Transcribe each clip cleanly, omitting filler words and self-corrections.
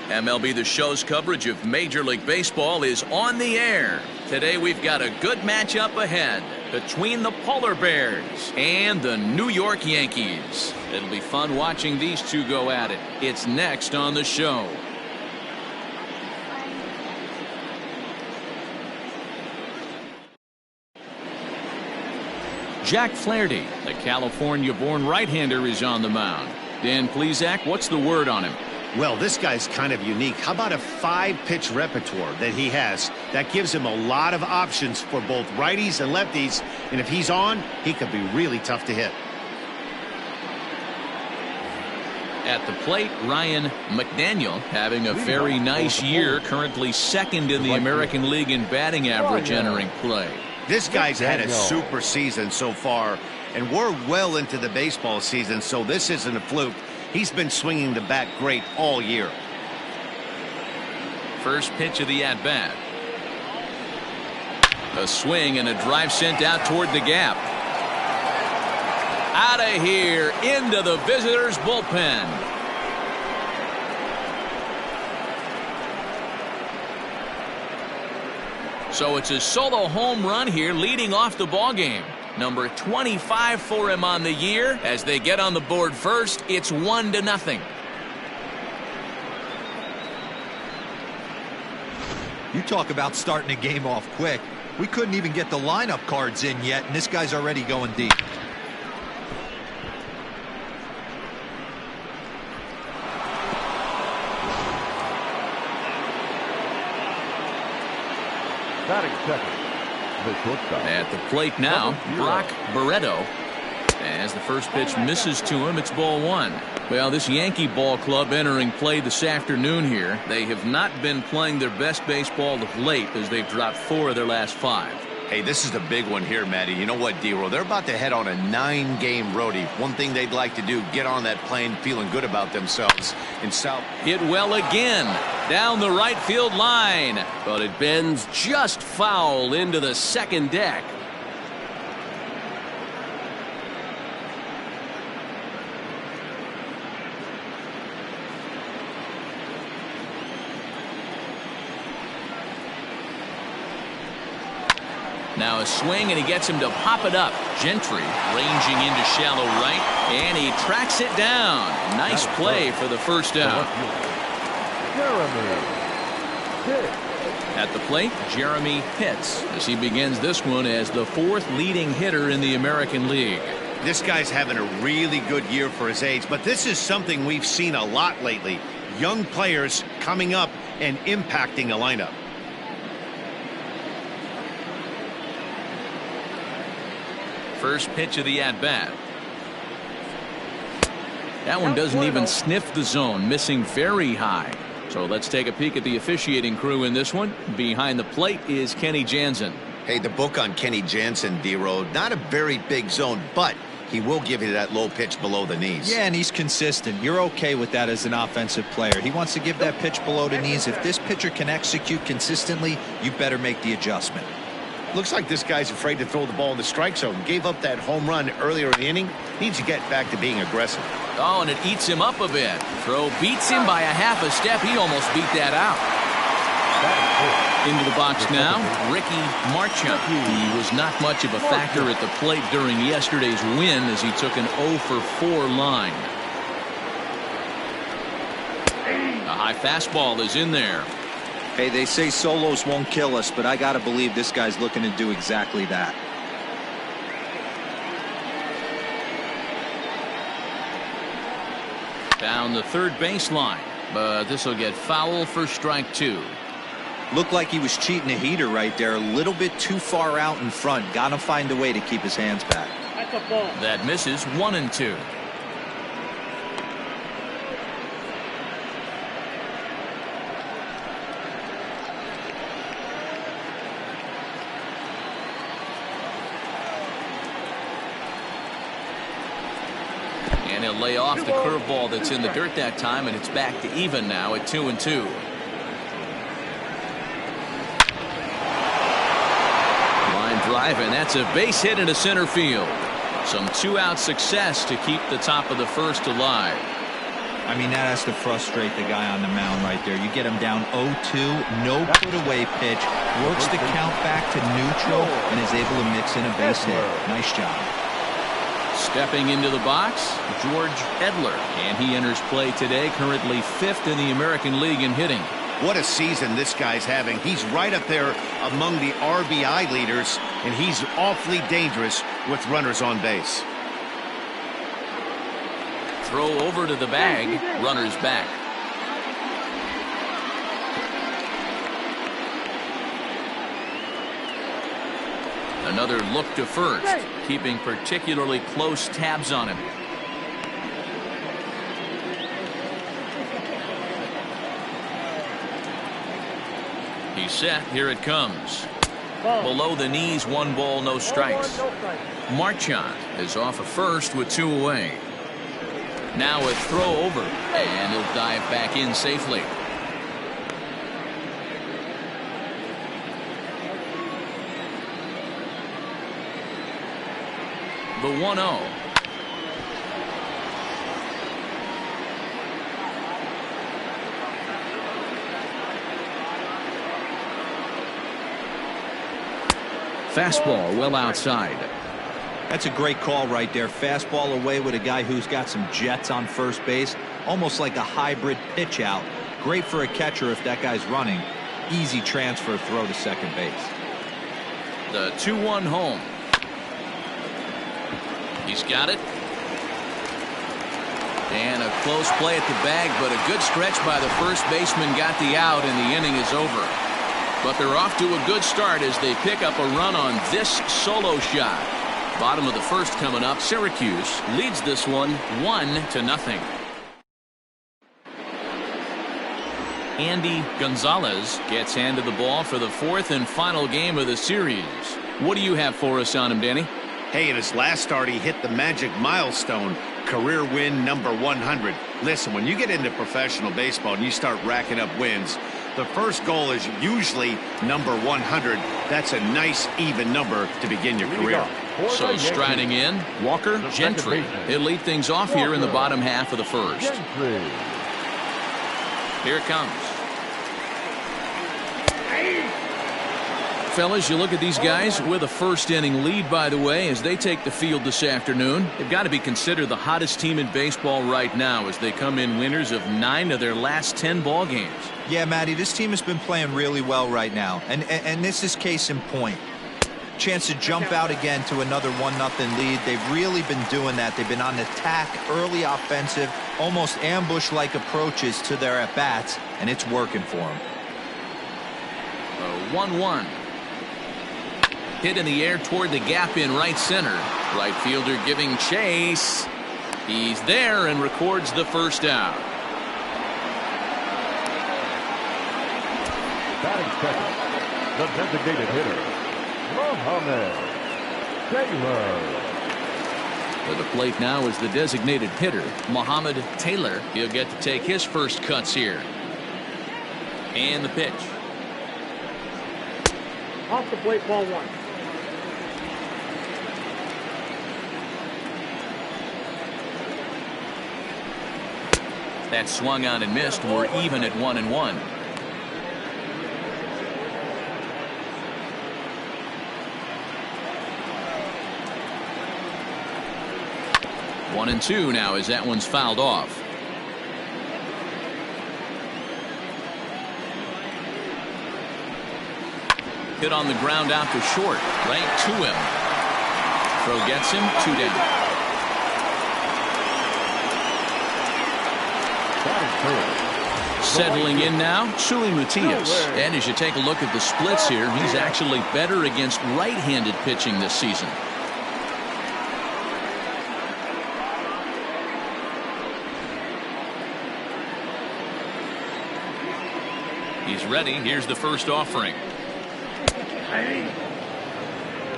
MLB The Show's coverage of Major League Baseball is on the air. Today we've got a good matchup ahead between the Polar Bears and the New York Yankees. It'll be fun watching these two go at it. It's next on the show. Jack Flaherty, the California-born right-hander, is on the mound. Dan Plesac, what's the word on him? Well, this guy's kind of unique. How about a 5-pitch repertoire that he has? That gives him a lot of options for both righties and lefties. And if he's on, he could be really tough to hit. At the plate, Ryan McDaniel having a very nice year, currently second in the American League in batting average entering play. This guy's had a super season so far, and we're well into the baseball season, so this isn't a fluke. He's been swinging the bat great all year. First pitch of the at-bat. A swing and a drive sent out toward the gap. Out of here, into the visitors' bullpen. So it's a solo home run here, leading off the ballgame. Number 25 for him on the year. As they get on the board first, it's 1-0. You talk about starting a game off quick. We couldn't even get the lineup cards in yet, and this guy's already going deep. Batting second, the shortstop. At the plate now, Brock Barreto. As the first pitch misses to him, it's ball one. Well, this Yankee ball club entering play this afternoon here. They have not been playing their best baseball of late as they've dropped 4 of their last 5. Hey, this is a big one here, Matty. You know what, D-Roll? They're about to head on a 9-game roadie. One thing they'd like to do, get on that plane feeling good about themselves. In South. Hit well again. Down the right field line. But it bends just foul into the second deck. Now a swing, and he gets him to pop it up. Gentry ranging into shallow right, and he tracks it down. Nice play for the first out. At the plate, Jeremy Pitts, as he begins this one as the 4th leading hitter in the American League. This guy's having a really good year for his age, but this is something we've seen a lot lately. Young players coming up and impacting a lineup. First pitch of the at-bat. That one doesn't even sniff the zone, missing very high. So let's take a peek at the officiating crew in this one. Behind the plate is Kenny Jansen. Hey, the book on Kenny Jansen, D-Road, not a very big zone, but he will give you that low pitch below the knees. Yeah, and he's consistent. You're okay with that as an offensive player. He wants to give that pitch below the knees. If this pitcher can execute consistently, you better make the adjustment. Looks like this guy's afraid to throw the ball in the strike zone. Gave up that home run earlier in the inning. Needs to get back to being aggressive. Oh, and it eats him up a bit. Throw beats him by a half a step. He almost beat that out. Into the box now, Ricky Marchant. He was not much of a factor at the plate during yesterday's win as he took an 0-for-4 line. A high fastball is in there. Hey, they say solos won't kill us, but I got to believe this guy's looking to do exactly that. Down the third baseline, but this will get foul for strike 2. Looked like he was cheating a heater right there, a little bit too far out in front. Got to find a way to keep his hands back. That misses 1-2. And he'll lay off the curveball that's in the dirt that time, and it's back to even now at 2-2. Line drive, and that's a base hit into center field. Some 2-out success to keep the top of the first alive. I mean, that has to frustrate the guy on the mound right there. You get him down 0-2, no put-away pitch, works the count back to neutral, and is able to mix in a base hit. Nice job. Stepping into the box, George Edler, and he enters play today, currently 5th in the American League in hitting. What a season this guy's having. He's right up there among the RBI leaders, and he's awfully dangerous with runners on base. Throw over to the bag, runners back. Another look to first, keeping particularly close tabs on him. He's set. Here it comes. Below the knees, 1 ball, no strikes. Marchand is off of first with 2 away. Now a throw over, and he'll dive back in safely. The 1-0. Fastball well outside. That's a great call right there. Fastball away with a guy who's got some jets on first base. Almost like a hybrid pitch out. Great for a catcher if that guy's running. Easy transfer throw to second base. The 2-1 home. He's got it. And a close play at the bag, but a good stretch by the first baseman got the out, and the inning is over. But they're off to a good start as they pick up a run on this solo shot. Bottom of the first coming up. Syracuse leads this one 1-0. Andy Gonzalez gets handed the ball for the 4th and final game of the series. What do you have for us on him, Danny? Hey, in his last start, he hit the magic milestone, career win number 100. Listen, when you get into professional baseball and you start racking up wins, the first goal is usually number 100. That's a nice, even number to begin your career. So striding in, Walker Gentry. He'll lead things off here in the bottom half of the first. Here it comes. Fellas, you look at these guys with a first inning lead, by the way, as they take the field this afternoon. They've got to be considered the hottest team in baseball right now as they come in winners of 9 of their last 10 ball games. Yeah, Matty, this team has been playing really well right now, and this is case in point. Chance to jump out again to another 1-0 lead. They've really been doing that. They've been on attack, early offensive, almost ambush-like approaches to their at-bats, and it's working for them. 1-1. Hit in the air toward the gap in right center. Right fielder giving chase. He's there and records the first out. Batting second, the designated hitter, Mohamed Taylor. For the plate now is the designated hitter, Mohamed Taylor. He'll get to take his first cuts here. And the pitch. Off the plate, ball 1. That swung on and missed. We're even at 1-1. One and 2 now as that one's fouled off. Hit on the ground out to short, right to him. Throw gets him, 2 down. Settling in now, Sui Matias. And as you take a look at the splits here, he's actually better against right-handed pitching this season. He's ready. Here's the first offering.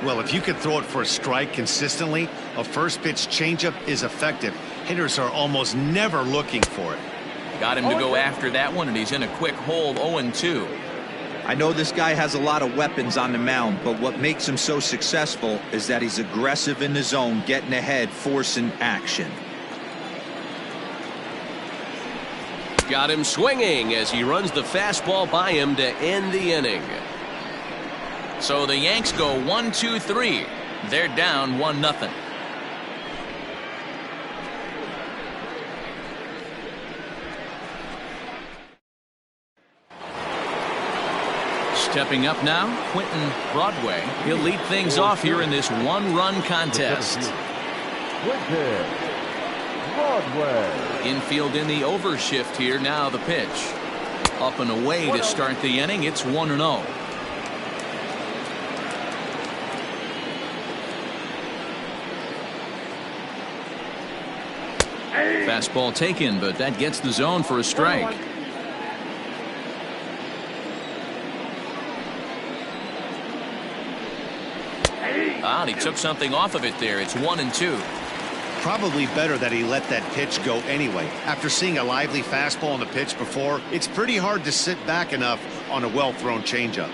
Well, if you can throw it for a strike consistently, a first pitch changeup is effective. Hitters are almost never looking for it. Got him to go after that one, and he's in a quick hold, 0-2. I know this guy has a lot of weapons on the mound, but what makes him so successful is that he's aggressive in the zone, getting ahead, forcing action. got him swinging as he runs the fastball by him to end the inning. So the Yanks go 1-2-3. They're down 1-0. Stepping up now, Quentin Broadway. He'll lead things off here in this one-run contest. Broadway. Infield in the overshift here. Now the pitch. Up and away to start the inning. It's 1-0. Fastball taken, but that gets the zone for a strike. And he took something off of it there. It's 1-2. Probably better that he let that pitch go anyway. After seeing a lively fastball on the pitch before, it's pretty hard to sit back enough on a well-thrown changeup.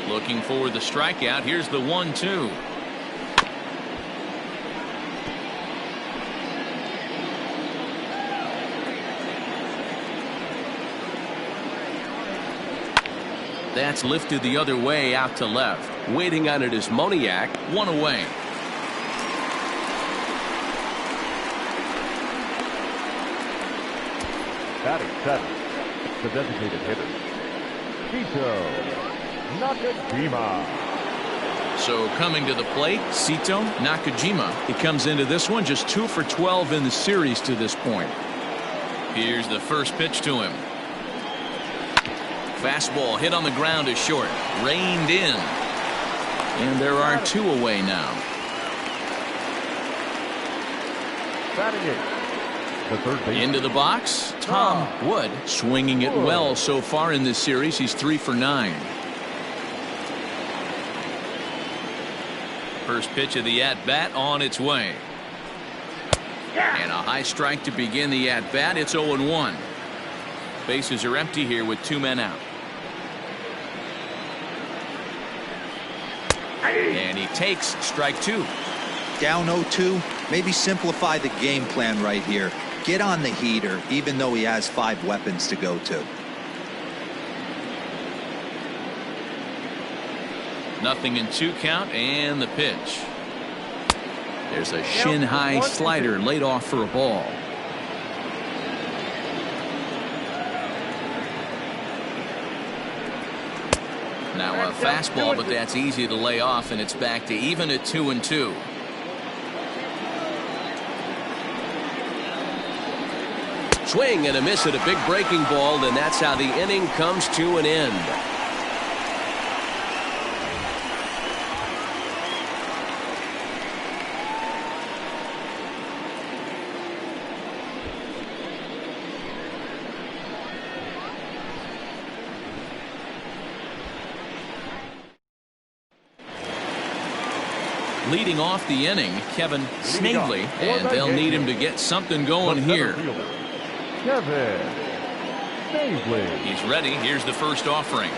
Looking for the strikeout. Here's the 1-2. That's lifted the other way out to left. Waiting on it is Moniak. One away. Batting seventh, the designated hitter, Sito Nakajima. So coming to the plate, Sito Nakajima. He comes into this one just 2 for 12 in the series to this point. Here's the first pitch to him. Fastball hit on the ground to short. Reined in. And there are 2 away now. Batting eighth, the third baseman. Into the box, Tom Wood. Swinging it well so far in this series. He's 3 for 9. First pitch of the at-bat on its way. And a high strike to begin the at-bat. It's 0-1. Bases are empty here with 2 men out. And he takes strike 2. Down 0-2. Maybe simplify the game plan right here. Get on the heater, even though he has 5 weapons to go to. Nothing in 2 count, and the pitch. There's a shin-high slider laid off for a ball. Now a fastball, but that's easy to lay off, and it's back to even at 2-2. Swing and a miss at a big breaking ball, and that's how the inning comes to an end. Leading off the inning, Kevin Snavely, and they'll need him to get something going here. Kevin Snavely. He's ready. Here's the first offering.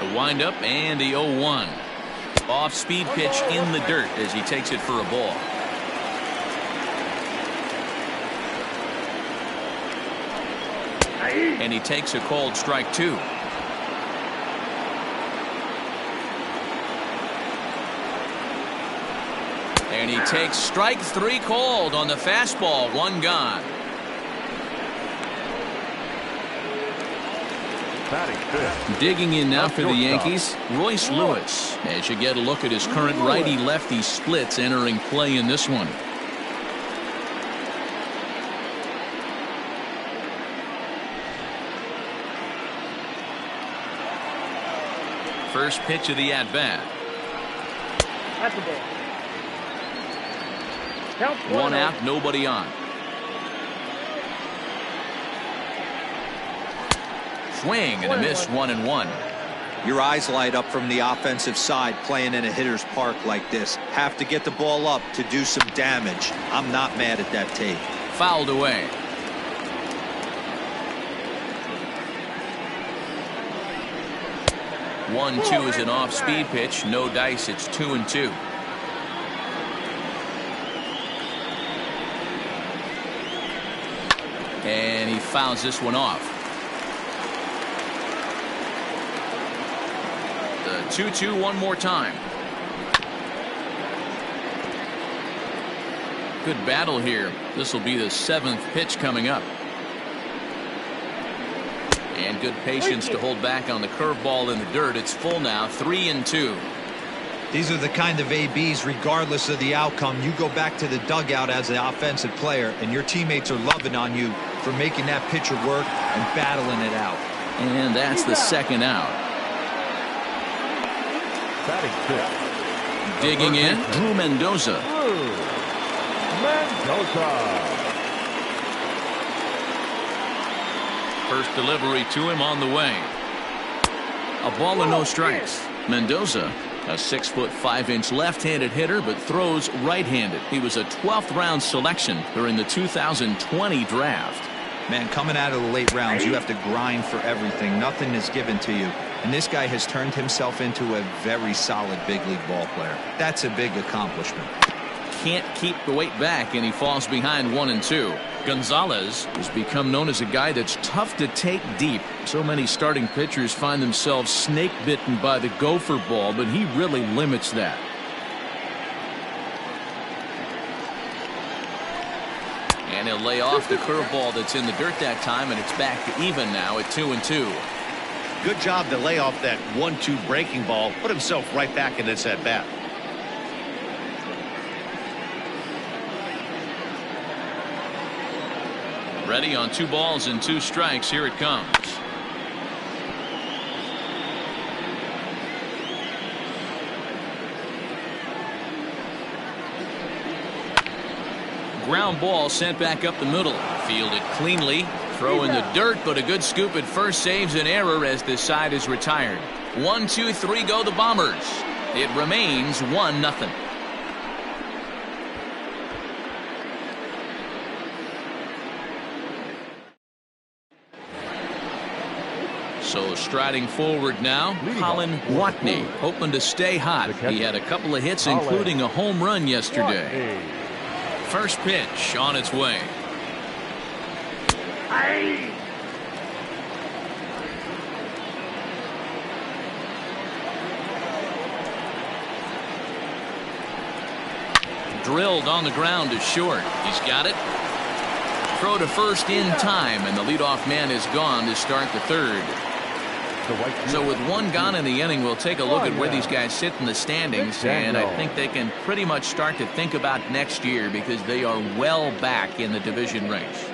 The windup and the 0-1. Off-speed pitch in the dirt as he takes it for a ball. And he takes a called strike 2. And he takes strike 3 called on the fastball. 1 gone. Digging in now for the Yankees, Royce Lewis. As you get a look at his current righty-lefty splits entering play in this one. First pitch of the at-bat. That's a ball. Count 1 out, nobody on. Swing and a miss, 1-1. Your eyes light up from the offensive side playing in a hitter's park like this. Have to get the ball up to do some damage. I'm not mad at that tape. Fouled away. 1-2 is an off-speed pitch. No dice. It's 2-2. And he fouls this one off. The 2-2 one more time. Good battle here. This will be the 7th pitch coming up. And good patience to hold back on the curveball in the dirt. It's full now, 3-2. These are the kind of ABs, regardless of the outcome. You go back to the dugout as an offensive player, and your teammates are loving on you for making that pitcher work and battling it out. And that's the 2nd out. Digging in, Drew Mendoza. First delivery to him on the way. A ball and no strikes. Mendoza, a 6'5" left-handed hitter, but throws right-handed. He was a 12th round selection during the 2020 draft. Man, coming out of the late rounds, you have to grind for everything. Nothing is given to you. And this guy has turned himself into a very solid big league ball player. That's a big accomplishment. Can't keep the weight back, and he falls behind 1-2. Gonzalez has become known as a guy that's tough to take deep. So many starting pitchers find themselves snake bitten by the gopher ball, but he really limits that. And he'll lay off the curveball that's in the dirt that time, and it's back to even now at 2-2. Good job to lay off that 1-2 breaking ball. Put himself right back in this at bat. Ready on 2 balls and 2 strikes. Here it comes. Ground ball sent back up the middle. Fielded cleanly. Throw in the dirt, but a good scoop at first saves an error as this side is retired. 1, 2, 3 go the Bombers. It remains 1-0. So striding forward now, Colin Watney, hoping to stay hot. He had a couple of hits, including a home run yesterday. First pitch on its way. Drilled on the ground to short. He's got it. Throw to first in time, and the leadoff man is gone to start the 3rd. So with 1 gone in the inning, we'll take a look at where these guys sit in the standings, and I think they can pretty much start to think about next year because they are well back in the division race.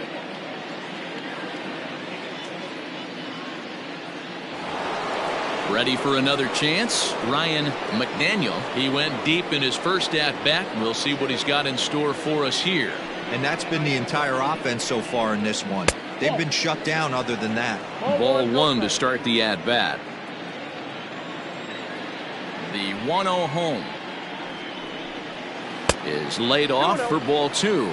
Ready for another chance? Ryan McDaniel. He went deep in his first at-bat. We'll see what he's got in store for us here. And that's been the entire offense so far in this one. They've been shut down other than that. Ball 1 to start the at-bat. The 1-0 home is laid off for ball 2.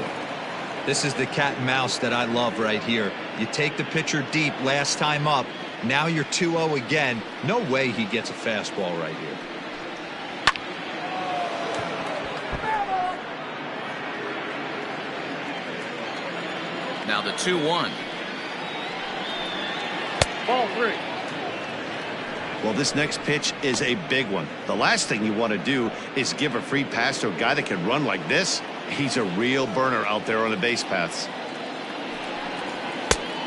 This is the cat and mouse that I love right here. You take the pitcher deep last time up. Now you're 2-0 again. No way he gets a fastball right here. Now the 2-1. Ball 3. Well, this next pitch is a big one. The last thing you want to do is give a free pass to a guy that can run like this. He's a real burner out there on the base paths.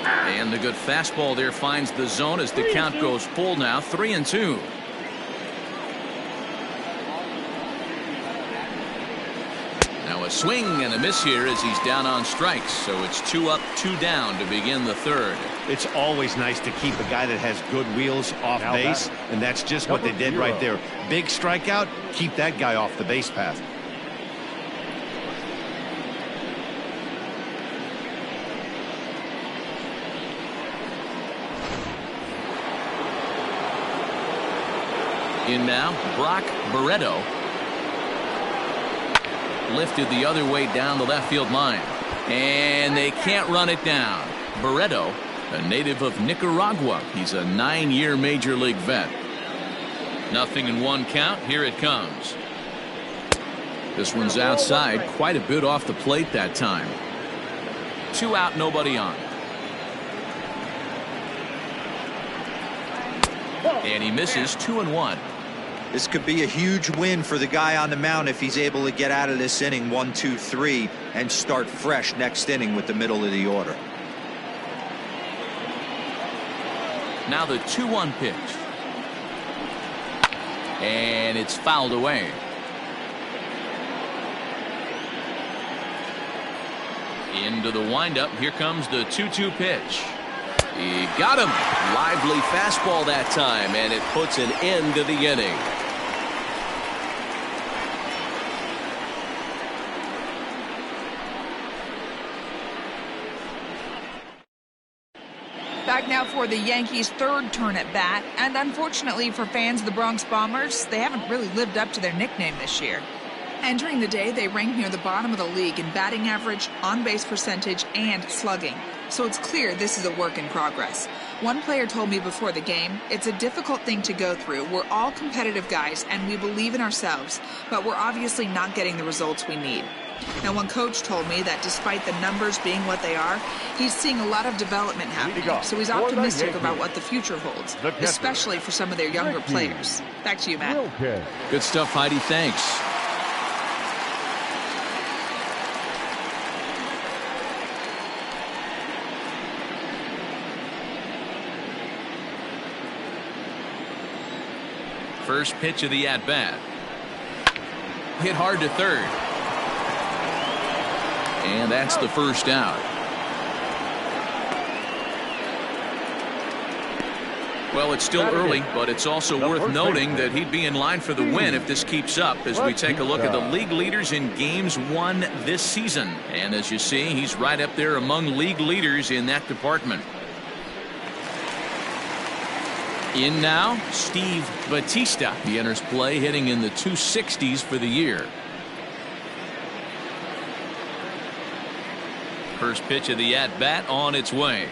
And the good fastball there finds the zone as the count goes full now, 3-2. Now a swing and a miss here as he's down on strikes. So it's 2 up, 2 down to begin the 3rd. It's always nice to keep a guy that has good wheels off base, and that's just what they did right there. Big strikeout, keep that guy off the base path. In now, Brock Barreto. Lifted the other way down the left field line. And they can't run it down. Barreto, a native of Nicaragua. He's a 9-year major league vet. 0-1 count. Here it comes. This one's outside, quite a bit off the plate that time. 2 out, nobody on. And he misses. 2-1. This could be a huge win for the guy on the mound if he's able to get out of this inning 1, 2, 3 and start fresh next inning with the middle of the order. Now the 2-1 pitch. And it's fouled away. Into the windup. Here comes the 2-2 pitch. He got him. Lively fastball that time, and it puts an end to the inning. Back now for the Yankees' third turn at bat, and unfortunately for fans of the Bronx Bombers, they haven't really lived up to their nickname this year. Entering the day, they ranked near the bottom of the league in batting average, on-base percentage, and slugging. So it's clear this is a work in progress. One player told me before the game, it's a difficult thing to go through. We're all competitive guys, and we believe in ourselves, but we're obviously not getting the results we need. Now, one coach told me that despite the numbers being what they are, he's seeing a lot of development happening, so he's optimistic about what the future holds, especially for some of their younger players. Back to you, Matt. Good stuff, Heidi. Thanks. First pitch of the at-bat. Hit hard to third. And that's the first out. Well, it's still early, but it's also worth noting that he'd be in line for the win if this keeps up as we take a look at the league leaders in games won this season. And as you see, he's right up there among league leaders in that department. In now, Steve Batista. He enters play hitting in the 260s for the year. First pitch of the at-bat on its way.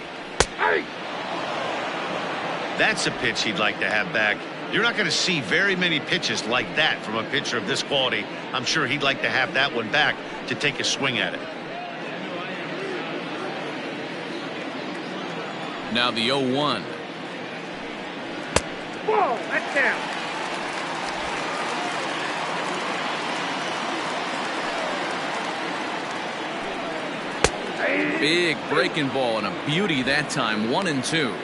That's a pitch he'd like to have back. You're not going to see very many pitches like that from a pitcher of this quality. I'm sure he'd like to have that one back to take a swing at it. Now the 0-1. Whoa, that's down. Big breaking ball and a beauty that time. 1-2.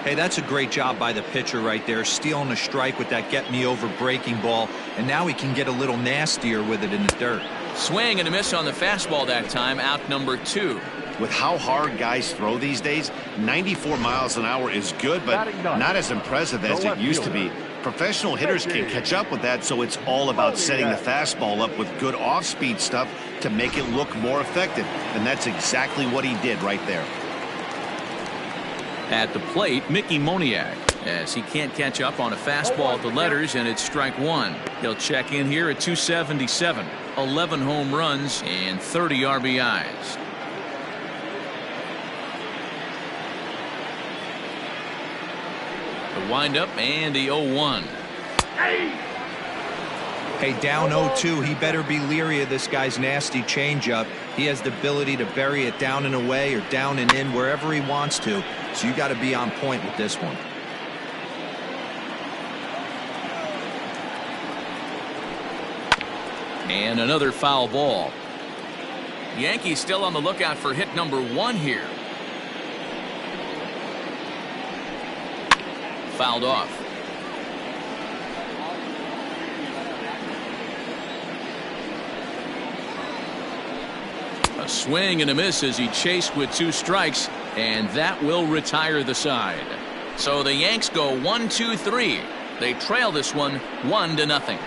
Hey, that's a great job by the pitcher right there, stealing a strike with that get me over breaking ball, and now he can get a little nastier with it in the dirt. Swing and a miss on the fastball that time. Out number 2. With how hard guys throw these days, 94 miles an hour is good, but not as impressive as it used to be. Professional hitters can catch up with that, so it's all about setting the fastball up with good off-speed stuff to make it look more effective. And that's exactly what he did right there. At the plate, Mickey Moniak, as he can't catch up on a fastball at the letters, and it's strike 1. He'll check in here at 277. 11 home runs and 30 RBIs. The windup and the 0-1. Hey, down 0-2, he better be leery of this guy's nasty changeup. He has the ability to bury it down and away or down and in wherever he wants to. So you got to be on point with this one. And another foul ball. Yankees still on the lookout for hit number 1 here. Fouled off. A swing and a miss as he chased with 2 strikes, and that will retire the side. So the Yanks go 1-2-3. They trail this one 1-0.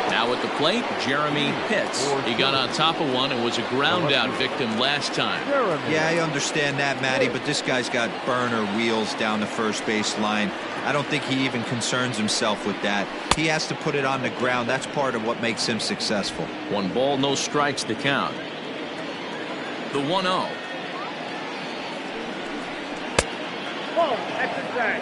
Now at the plate, Jeremy Pitts. He got on top of one and was a ground out victim last time. Yeah, I understand that, Matty, but this guy's got burner wheels down the first base line. I don't think he even concerns himself with that. He has to put it on the ground. That's part of what makes him successful. 1 ball, no strikes to count. The 1-0. Ball, exercise.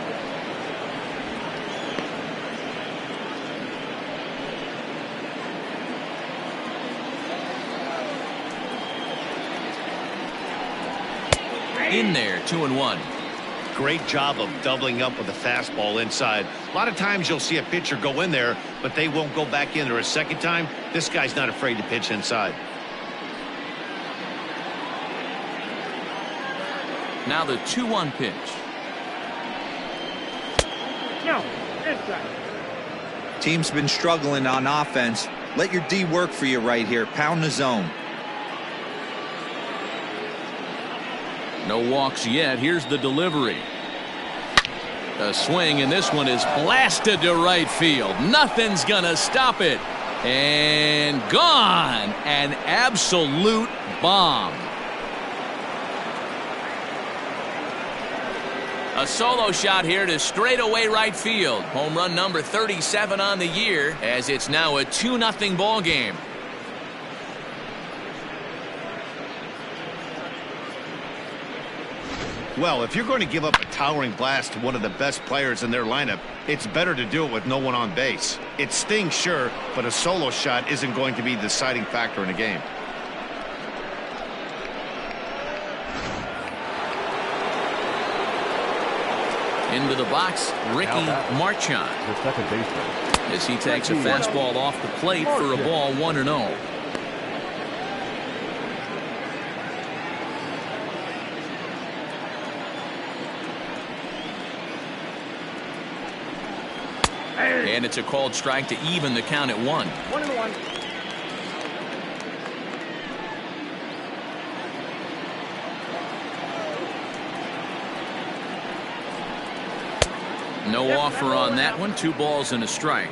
In there, 2-1. Great job of doubling up with a fastball inside. A lot of times you'll see a pitcher go in there, but they won't go back in there a second time. This guy's not afraid to pitch inside. Now the 2-1 pitch. No, inside. Team's been struggling on offense. Let your D work for you right here. Pound the zone. No walks yet. Here's the delivery. A swing, and this one is blasted to right field. Nothing's gonna stop it. And gone. An absolute bomb. A solo shot here to straightaway right field. Home run number 37 on the year, as it's now a 2-0 ball game. Well, if you're going to give up a towering blast to one of the best players in their lineup, it's better to do it with no one on base. It stings, sure, but a solo shot isn't going to be the deciding factor in a game. Into the box, Ricky Marchand. The second baseman. As he takes a fastball off the plate for a ball, 1-0. And it's a called strike to even the count at 1. 1-1. No offer on that one. 2 balls and a strike.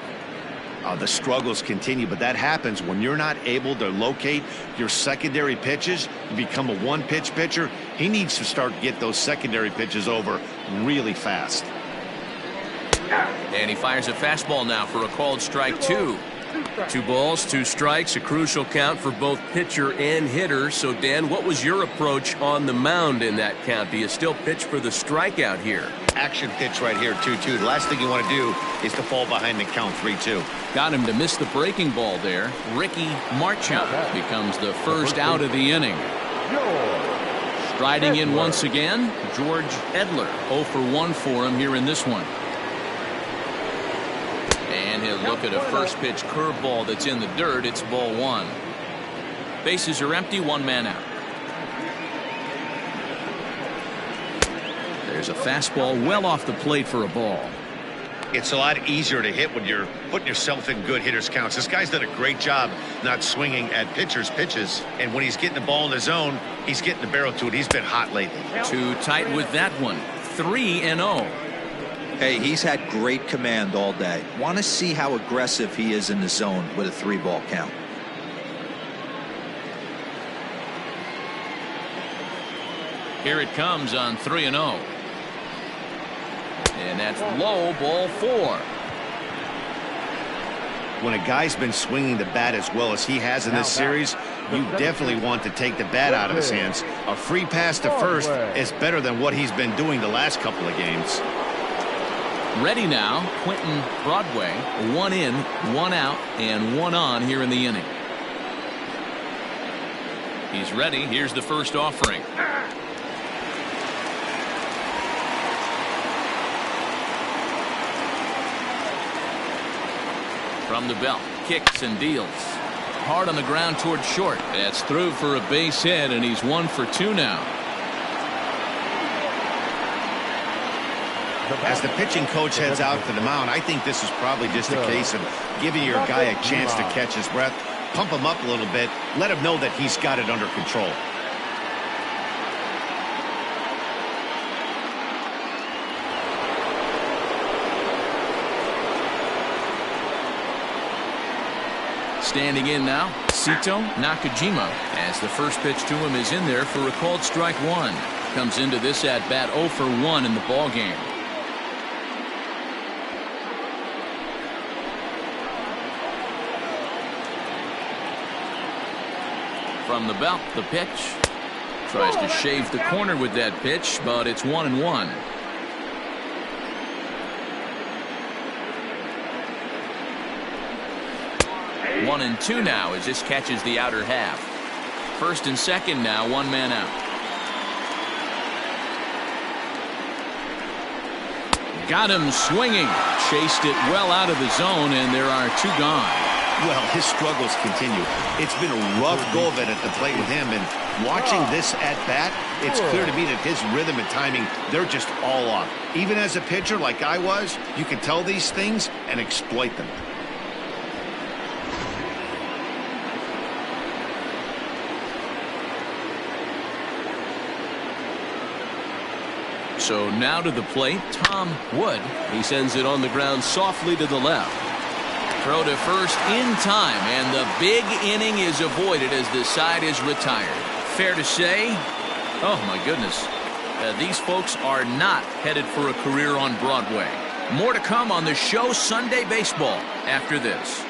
The struggles continue, but that happens when you're not able to locate your secondary pitches. You become a one-pitch pitcher. He needs to start to get those secondary pitches over really fast. And he fires a fastball now for a called strike 2. 2 balls, 2 strikes, a crucial count for both pitcher and hitter. So, Dan, what was your approach on the mound in that count? Do you still pitch for the strikeout here? Action pitch right here, 2-2. The last thing you want to do is to fall behind the count, 3-2. Got him to miss the breaking ball there. Ricky Marchand becomes the first out of the inning. Striding in once again, George Edler. 0 for 1 for him here in this one. And he'll look at a first pitch curveball that's in the dirt. It's ball 1. Bases are empty, 1 man out. There's a fastball well off the plate for a ball. It's a lot easier to hit when you're putting yourself in good hitters counts. This guy's done a great job not swinging at pitchers' pitches. And when he's getting the ball in the zone, he's getting the barrel to it. He's been hot lately. Too tight with that one. 3-0. Hey, he's had great command all day. Want to see how aggressive he is in the zone with a 3-ball count. Here it comes on 3-0. And that's low, ball 4. When a guy's been swinging the bat as well as he has in this series, you definitely want to take the bat out of his hands. A free pass to first is better than what he's been doing the last couple of games. Ready now, Quentin Broadway. 1 in, 1 out, and 1 on here in the inning. He's ready. Here's the first offering. From the belt, kicks and deals. Hard on the ground toward short. That's through for a base hit, and he's 1 for 2 now. As the pitching coach heads out to the mound, I think this is probably just a case of giving your guy a chance to catch his breath, pump him up a little bit, let him know that he's got it under control. Standing in now, Sito Nakajima, as the first pitch to him is in there for a called strike 1. Comes into this at bat 0 for 1 in the ball game. From the belt, the pitch. Tries to shave the corner with that pitch, but it's 1-1. 1-2 now as this catches the outer half. First and second now, one man out. Got him swinging. Chased it well out of the zone, and there are two gone. Well, his struggles continue. It's been a rough go of it at the plate with him, and watching this at bat, it's clear to me that his rhythm and timing, they're just all off. Even as a pitcher like I was, you can tell these things and exploit them. So now to the plate, Tom Wood. He sends it on the ground softly to the left. Throw to first in time, and the big inning is avoided as the side is retired. Fair to say, oh my goodness, these folks are not headed for a career on Broadway. More to come on the show Sunday Baseball after this.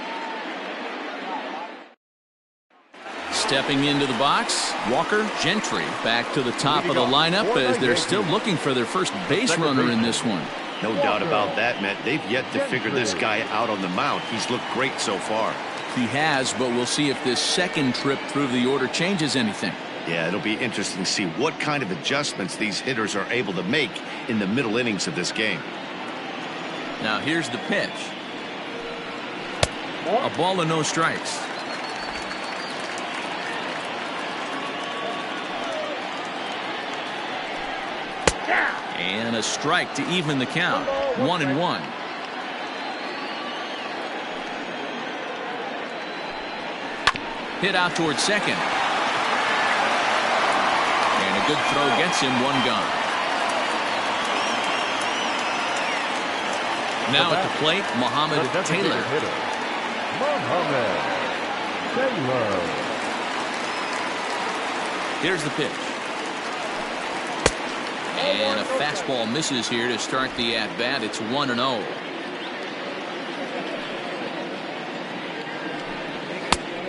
Stepping into the box, Walker Gentry back to the top of the lineup as they're still looking for their first base runner in this one. No doubt about that, Matt. They've yet to figure this guy out on the mound. He's looked great so far. He has, but we'll see if this second trip through the order changes anything. Yeah, it'll be interesting to see what kind of adjustments these hitters are able to make in the middle innings of this game. Now here's the pitch. A ball and no strikes. And a strike to even the count. 1-1. Hit out towards second. And a good throw gets him, one gone. Now at the plate, Mohamed Taylor. Here's the pitch. And a fastball misses here to start the at-bat. It's 1-0.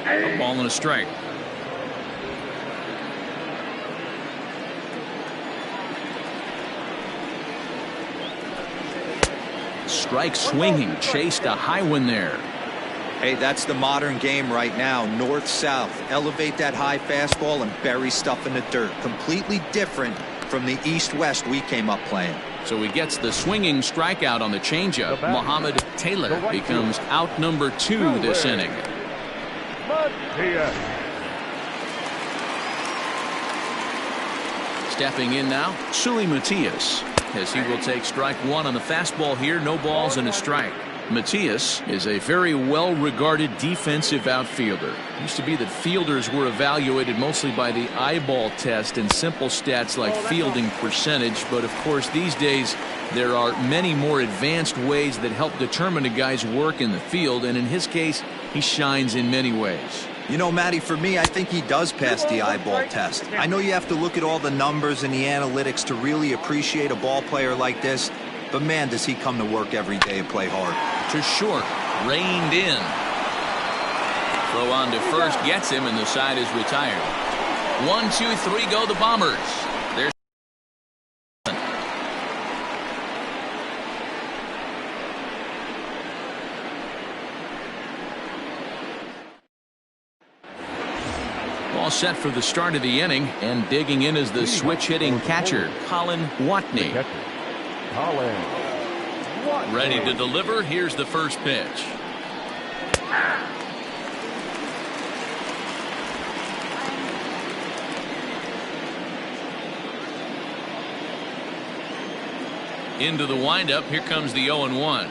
A ball and a strike. Strike swinging. Chased a high one there. Hey, that's the modern game right now. North-south. Elevate that high fastball and bury stuff in the dirt. Completely different from the east-west we came up playing. So he gets the swinging strikeout on the changeup. Mohamed Taylor becomes out number 2 this inning. Stepping in now, Sully Matias, as he will take strike one on the fastball here. No balls and a strike. Matias is a very well-regarded defensive outfielder. It used to be that fielders were evaluated mostly by the eyeball test and simple stats like fielding percentage, but of course these days there are many more advanced ways that help determine a guy's work in the field, and in his case he shines in many ways. You know, Matty, for me, I think he does pass the eyeball test. I know you have to look at all the numbers and the analytics to really appreciate a ball player like this, but man, does he come to work every day and play hard. To short, reined in. Throw on to first gets him, and the side is retired. 1, 2, 3 go the Bombers. There's all set for the start of the inning, and digging in is the switch hitting catcher, Colin Watney. Ready to deliver. Here's the first pitch. Into the windup. Here comes the 0-1.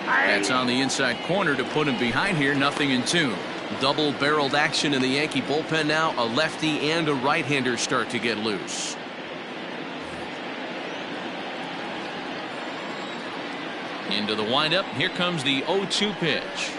That's on the inside corner to put him behind here. 0-2. Double-barreled action in the Yankee bullpen now. A lefty and a right-hander start to get loose. Into the windup. Here comes the 0-2 pitch.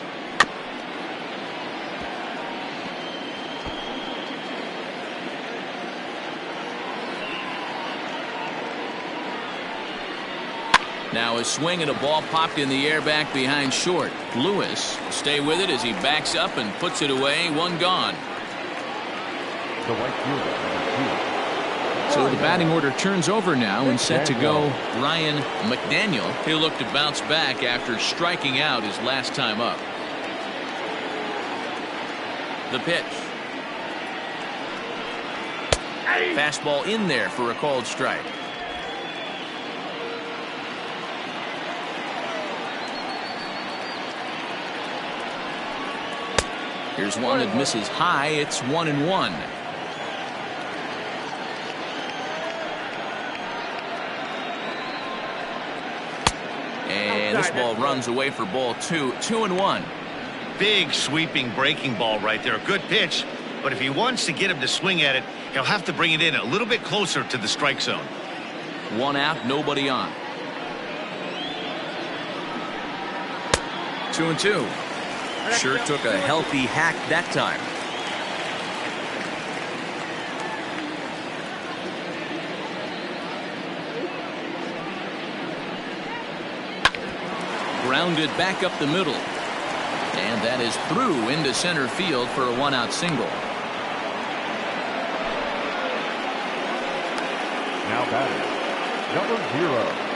Now a swing and a ball popped in the air back behind short. Lewis will stay with it as he backs up and puts it away. One gone. So the batting order turns over now and set to go Ryan McDaniel. He'll look to bounce back after striking out his last time up. The pitch. Fastball in there for a called strike. Here's one that misses high. It's 1-1. And this ball runs away for ball 2. 2-1. Big sweeping breaking ball right there. Good pitch. But if he wants to get him to swing at it, he'll have to bring it in a little bit closer to the strike zone. 1 out, nobody on. 2-2. Sure took a healthy hack that time. Grounded back up the middle. And that is through into center field for a 1-out single. Now batting, number 0.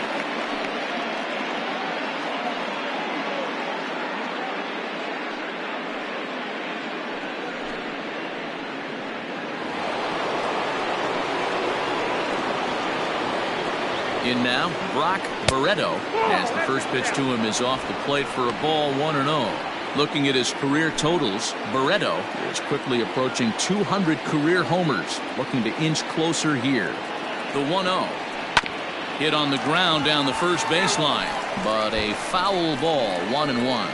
In now, Brock Barreto, as the first pitch to him is off the plate for a ball 1-0. Looking at his career totals, Barreto is quickly approaching 200 career homers, looking to inch closer here. The 1-0. Hit on the ground down the first baseline, but a foul ball, 1-1.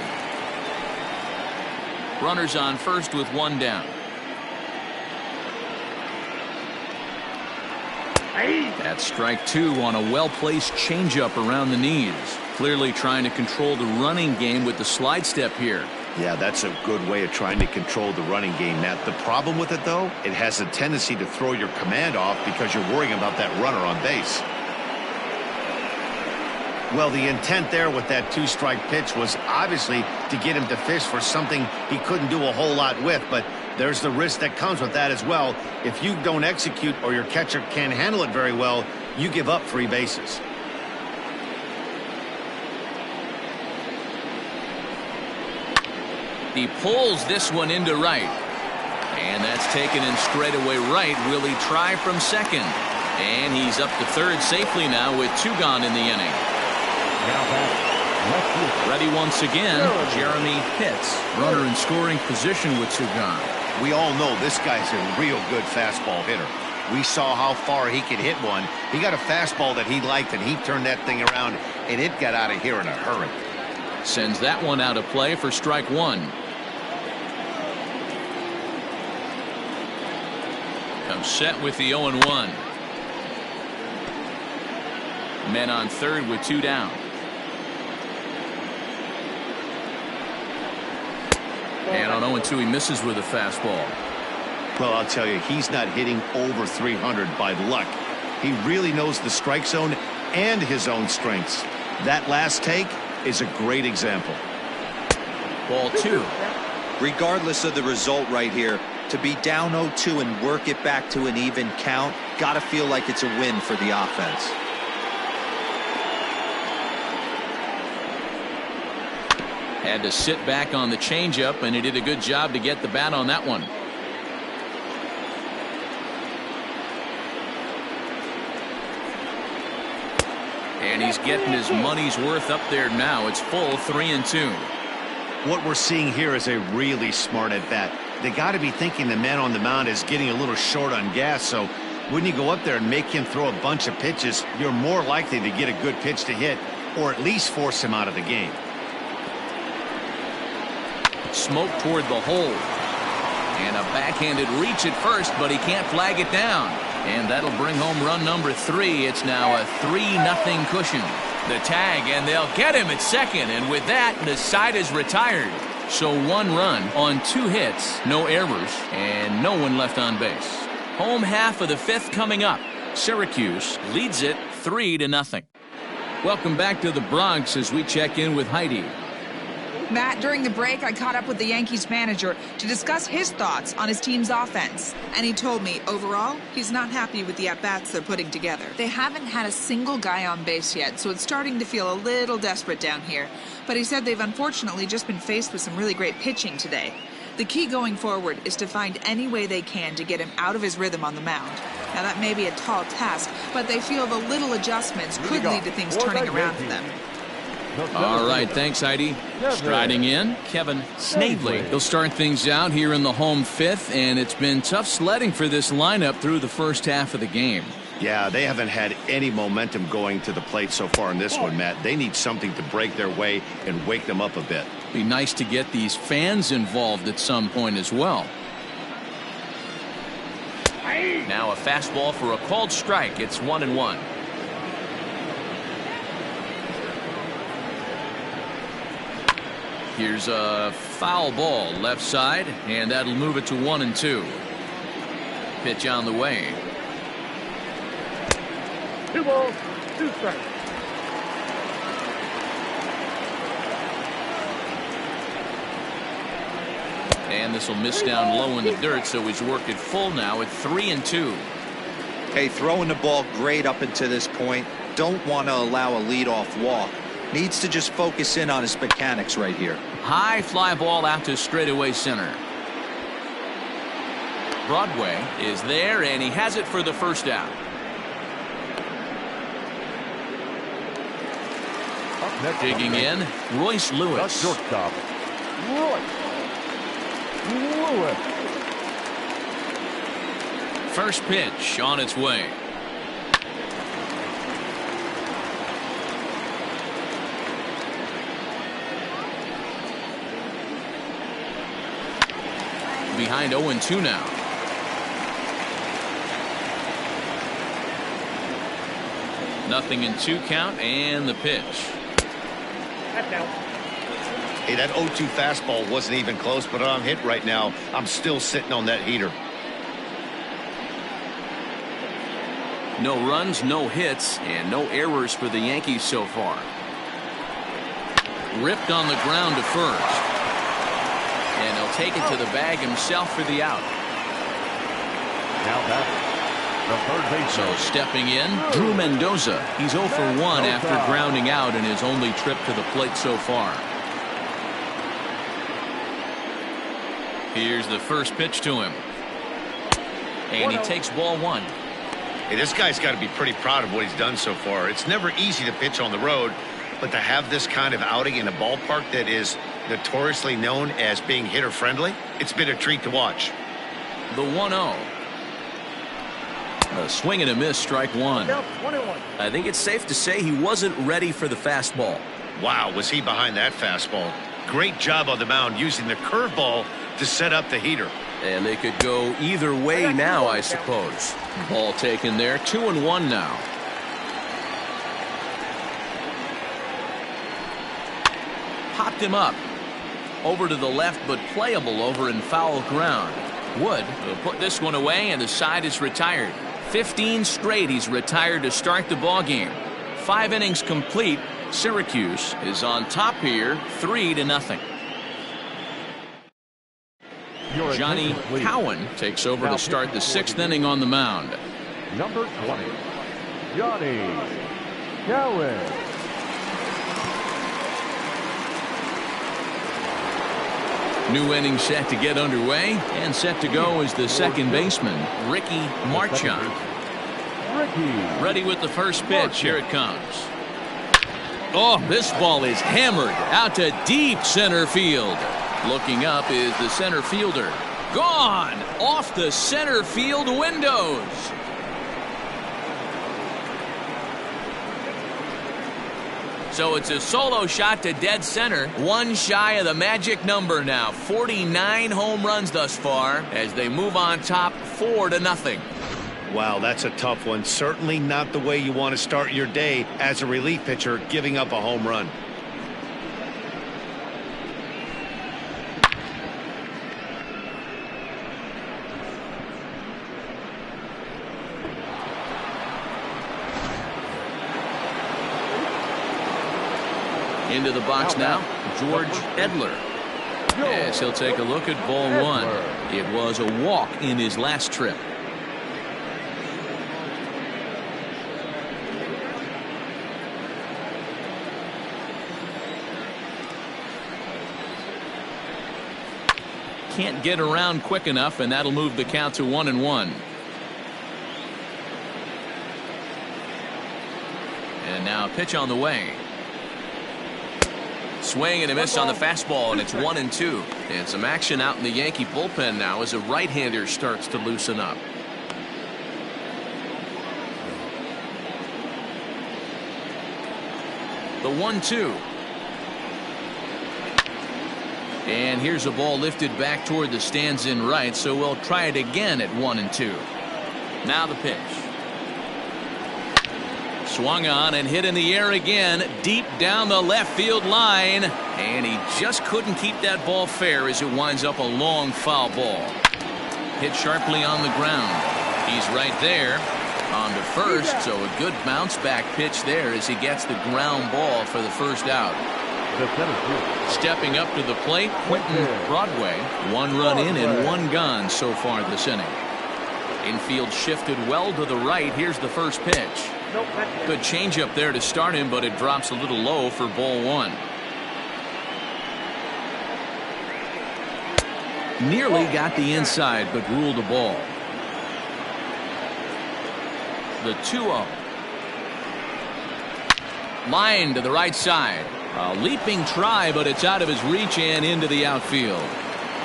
Runners on first with 1 down. That's strike 2 on a well-placed changeup around the knees. Clearly trying to control the running game with the slide step here. Yeah, that's a good way of trying to control the running game, Matt. The problem with it, though, it has a tendency to throw your command off because you're worrying about that runner on base. Well, the intent there with that 2-strike pitch was obviously to get him to fish for something he couldn't do a whole lot with, but there's the risk that comes with that as well. If you don't execute or your catcher can't handle it very well, you give up free bases. He pulls this one into right. And that's taken in straightaway right. Will he try from second? And he's up to third safely now with 2 gone in the inning. Now batting, Ready once again, Jeremy Pitts. Runner in scoring position with 2 gone. We all know this guy's a real good fastball hitter. We saw how far he could hit one. He got a fastball that he liked, and he turned that thing around, and it got out of here in a hurry. Sends that one out of play for strike 1. Comes set with the 0-1. Men on third with 2 down. And on 0-2 he misses with a fastball. Well, I'll tell you, he's not hitting over 300 by luck. He really knows the strike zone and his own strengths. That last take is a great example. Ball 2. Regardless of the result right here, to be down 0-2 and work it back to an even count, gotta feel like it's a win for the offense. Had to sit back on the changeup, and he did a good job to get the bat on that one. And he's getting his money's worth up there now. It's full 3-2. What we're seeing here is a really smart at bat. They got to be thinking the man on the mound is getting a little short on gas, so when you go up there and make him throw a bunch of pitches, you're more likely to get a good pitch to hit or at least force him out of the game. Smoke toward the hole. And a backhanded reach at first, but he can't flag it down. And that'll bring home run number 3. It's now a 3-0 cushion. The tag, and they'll get him at second. And with that, the side is retired. So 1 run on 2 hits, no errors, and no one left on base. Home half of the 5th coming up. Syracuse leads it 3-0. Welcome back to the Bronx as we check in with Heidi. Matt, during the break, I caught up with the Yankees manager to discuss his thoughts on his team's offense. And he told me, overall, he's not happy with the at-bats they're putting together. They haven't had a single guy on base yet, so it's starting to feel a little desperate down here. But he said they've unfortunately just been faced with some really great pitching today. The key going forward is to find any way they can to get him out of his rhythm on the mound. Now, that may be a tall task, but they feel the little adjustments could lead to things turning around for them. All right, thanks, Heidi. Striding in, Kevin Snavely. He'll start things out here in the home fifth, and it's been tough sledding for this lineup through the first half of the game. Yeah, they haven't had any momentum going to the plate so far in this one, Matt. They need something to break their way and wake them up a bit. Be nice to get these fans involved at some point as well. Now a fastball for a called strike. It's 1-1. Here's a foul ball left side, and that'll move it to 1-2. Pitch on the way. 2 balls, 2 strikes. And this will miss down low in the dirt, so he's worked it full now at 3-2. Hey, throwing the ball great up until this point. Don't want to allow a leadoff walk. Needs to just focus in on his mechanics right here. High fly ball out to straightaway center. Broadway is there, and he has it for the first out. Digging in, Royce Lewis. Shortstop, Royce Lewis. First pitch on its way. Behind 0-2 now. Nothing in 2 count, and the pitch. That's out. Hey, that 0-2 fastball wasn't even close, but I'm hit right now. I'm still sitting on that heater. No runs, no hits, and no errors for the Yankees so far. Ripped on the ground to first. And he'll take it to the bag himself for the out. Now batting, the third baseman. So stepping in, Drew Mendoza. He's 0 for 1 after grounding out in his only trip to the plate so far. Here's the first pitch to him. And he takes ball 1. Hey, this guy's got to be pretty proud of what he's done so far. It's never easy to pitch on the road, but to have this kind of outing in a ballpark that is notoriously known as being hitter friendly, it's been a treat to watch. The 1-0. A swing and a miss, strike 1. Now 21. I think it's safe to say he wasn't ready for the fastball. Wow, was he behind that fastball. Great job on the mound using the curveball to set up the heater. And they could go either way now, I suppose. Ball taken there, 2-1 now. Popped him up. Over to the left, but playable over in foul ground. Wood will put this one away, and the side is retired. 15 straight he's retired to start the ball game. 5 innings complete. Syracuse is on top here, 3-0. Johnny Cowan takes over to start the 6th inning on the mound. Number 20, Johnny Cowan. New inning set to get underway, and set to go is the second baseman, Ricky Marchand. Ready with the first pitch. Here it comes. Oh, this ball is hammered out to deep center field. Looking up is the center fielder. Gone off the center field windows. So it's a solo shot to dead center. One shy of the magic number now. 49 home runs thus far as they move on top 4-0. Wow, that's a tough one. Certainly not the way you want to start your day as a relief pitcher, giving up a home run. Into the box now, George Edler. Yes, he'll take a look at ball 1. It was a walk in his last trip. can't get around quick enough, and that'll move the count to 1-1. And now a pitch on the way. Swing and a miss on the fastball, and it's 1-2. And some action out in the Yankee bullpen now as a right-hander starts to loosen up. The 1-2. And here's a ball lifted back toward the stands in right, so we'll try it again at 1-2. Now the pitch. Swung on and hit in the air again, deep down the left field line. And he just couldn't keep that ball fair as it winds up a long foul ball. Hit sharply on the ground. He's right there on to first, so a good bounce back pitch there as he gets the ground ball for the first out. Stepping up to the plate, Quentin Broadway. 1 run in and 1 gone so far this inning. Infield shifted well to the right. Here's the first pitch. Good changeup there to start him, but it drops a little low for ball 1. Nearly got the inside, but ruled a ball. The 2-0. Line to the right side. A leaping try, but it's out of his reach and into the outfield.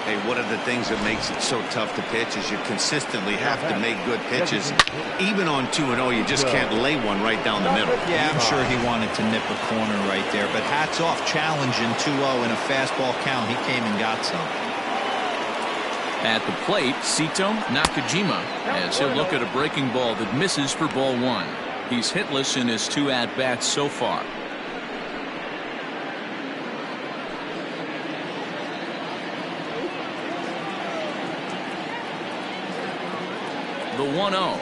Hey, one of the things that makes it so tough to pitch is you consistently have to make good pitches. Even on 2-0, you just can't lay one right down the middle. Yeah, I'm sure he wanted to nip a corner right there, but hats off, challenging 2-0 in a fastball count. He came and got some. At the plate, Sito Nakajima, as he'll look at a breaking ball that misses for ball 1. He's hitless in his 2 at-bats so far. The 1-0.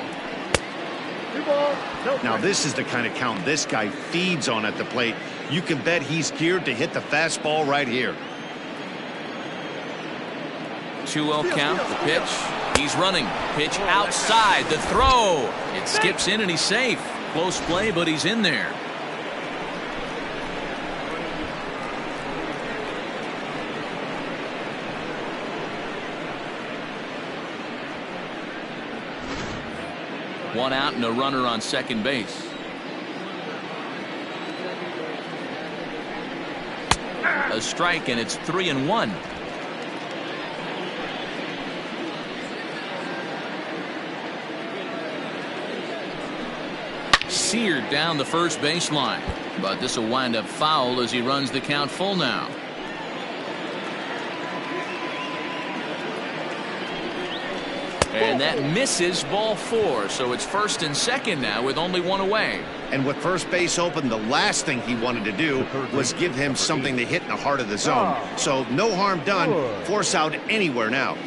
Now this is the kind of count this guy feeds on at the plate. You can bet he's geared to hit the fastball right here. 2-0 count. The pitch. He's running. Pitch outside. The throw. It skips in and he's safe. Close play, but he's in there. One out and a runner on second base. A strike, and it's 3-1. Seared down the first baseline, but this will wind up foul as he runs the count full now. And that misses ball 4, so it's first and second now with only 1 away. And with first base open, the last thing he wanted to do was give him something to hit in the heart of the zone. So no harm done. Force out anywhere now.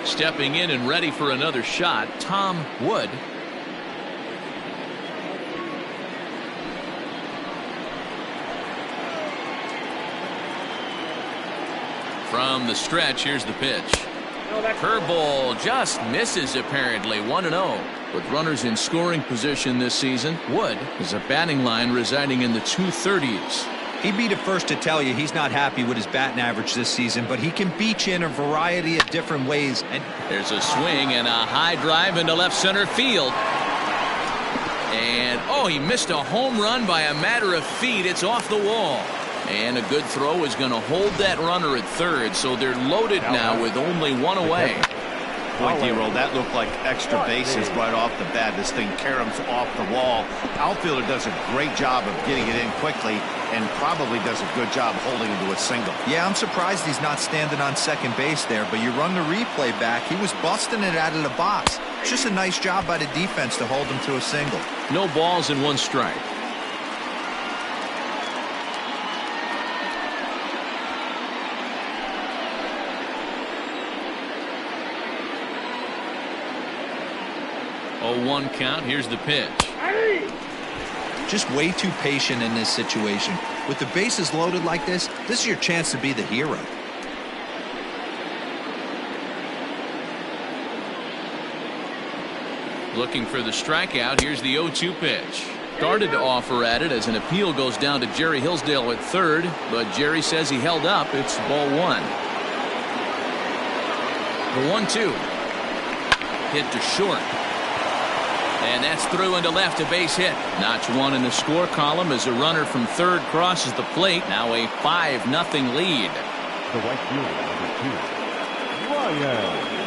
Stepping in and ready for another shot, Tom Wood. From the stretch, here's the pitch. Curveball just misses apparently. 1-0. With runners in scoring position this season, Wood is a batting line residing in the 230s. He'd be the first to tell you he's not happy with his batting average this season, but he can beat you in a variety of different ways. And there's a swing and a high drive into left center field. And oh, he missed a home run by a matter of feet. It's off the wall. And a good throw is going to hold that runner at third, so they're loaded now with only 1 away. Boy, D-Roll, that looked like extra bases right off the bat. This thing caroms off the wall. Outfielder does a great job of getting it in quickly and probably does a good job holding it to a single. Yeah, I'm surprised he's not standing on second base there, but you run the replay back. He was busting it out of the box. It's just a nice job by the defense to hold him to a single. No balls and 1 strike. Oh, 1 count. Here's the pitch. Just way too patient in this situation. With the bases loaded like this is your chance to be the hero. Looking for the strikeout. Here's the 0-2 pitch. Started to offer at it as an appeal goes down to Jerry Hillsdale at third, but Jerry says he held up. It's ball 1. The 1-2. Hit to short. And that's through into left, a base hit. Notch one in the score column as a runner from third crosses the plate. Now a 5-0 lead. The right fielder, number 2, Ryan.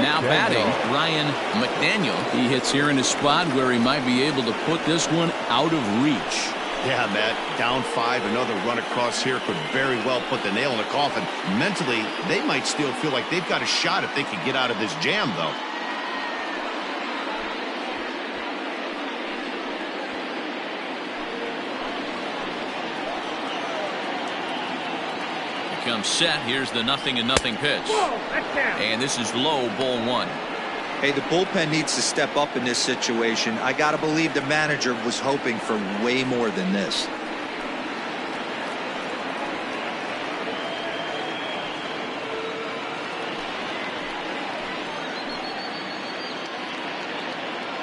Now batting, Ryan McDaniel. He hits here in a spot where he might be able to put this one out of reach. Yeah, Matt, down 5, another run across here could very well put the nail in the coffin. Mentally, they might still feel like they've got a shot if they could get out of this jam, though. Comes set. Here's the 0-0 pitch. And this is low, ball 1. Hey, the bullpen needs to step up in this situation. I got to believe the manager was hoping for way more than this.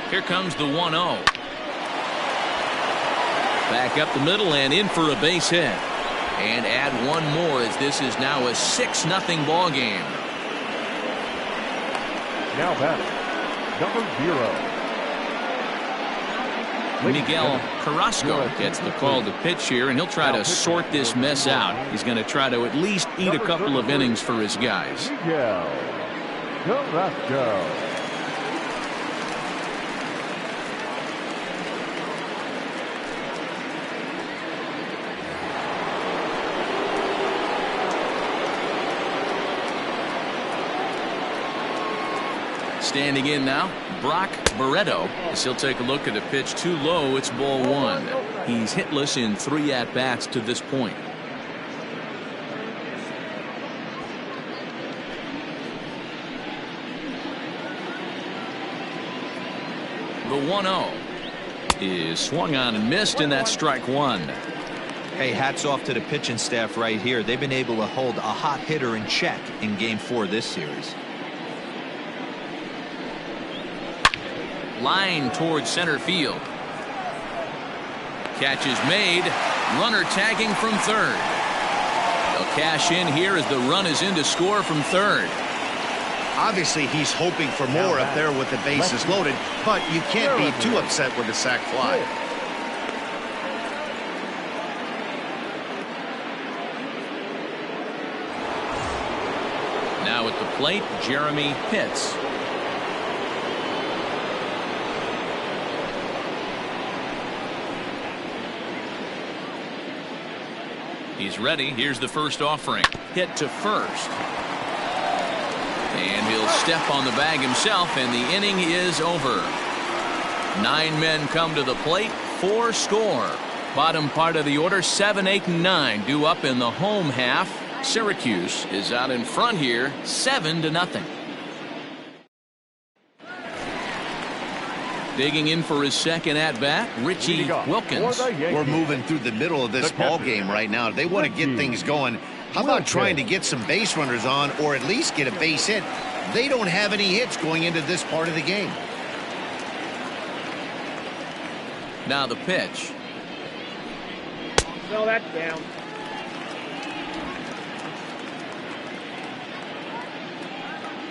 Here comes the 1-0. Back up the middle and in for a base hit. And add one more as this is now a 6-0 ball game. Now batting, number 0. Miguel Carrasco gets the call to pitch here, and he'll try to sort this mess out. He's going to try to at least eat a couple of innings for his guys. Miguel Carrasco. Standing in now, Brock Barreto. As he'll take a look at a pitch too low. It's ball 1. He's hitless in 3 at-bats to this point. The 1-0 is swung on and missed, and that's strike 1. Hey, hats off to the pitching staff right here. They've been able to hold a hot hitter in check in Game 4 of this series. Line towards center field. Catch is made. Runner tagging from third. They'll cash in here as the run is in to score from third. Obviously, he's hoping for more up there with the bases loaded, but you can't be too upset with a sac fly. Now at the plate, Jeremy Pitts. He's ready. Here's the first offering. Hit to first. And he'll step on the bag himself, and the inning is over. 9 men come to the plate, 4 score. Bottom part of the order, 7, 8, and 9 due up in the home half. Syracuse is out in front here, 7-0. Digging in for his second at-bat, Richie Wilkins. We're moving through the middle of this ball game right now. They want to get things going. How about trying to get some base runners on, or at least get a base hit? They don't have any hits going into this part of the game. Now the pitch. No, that's down.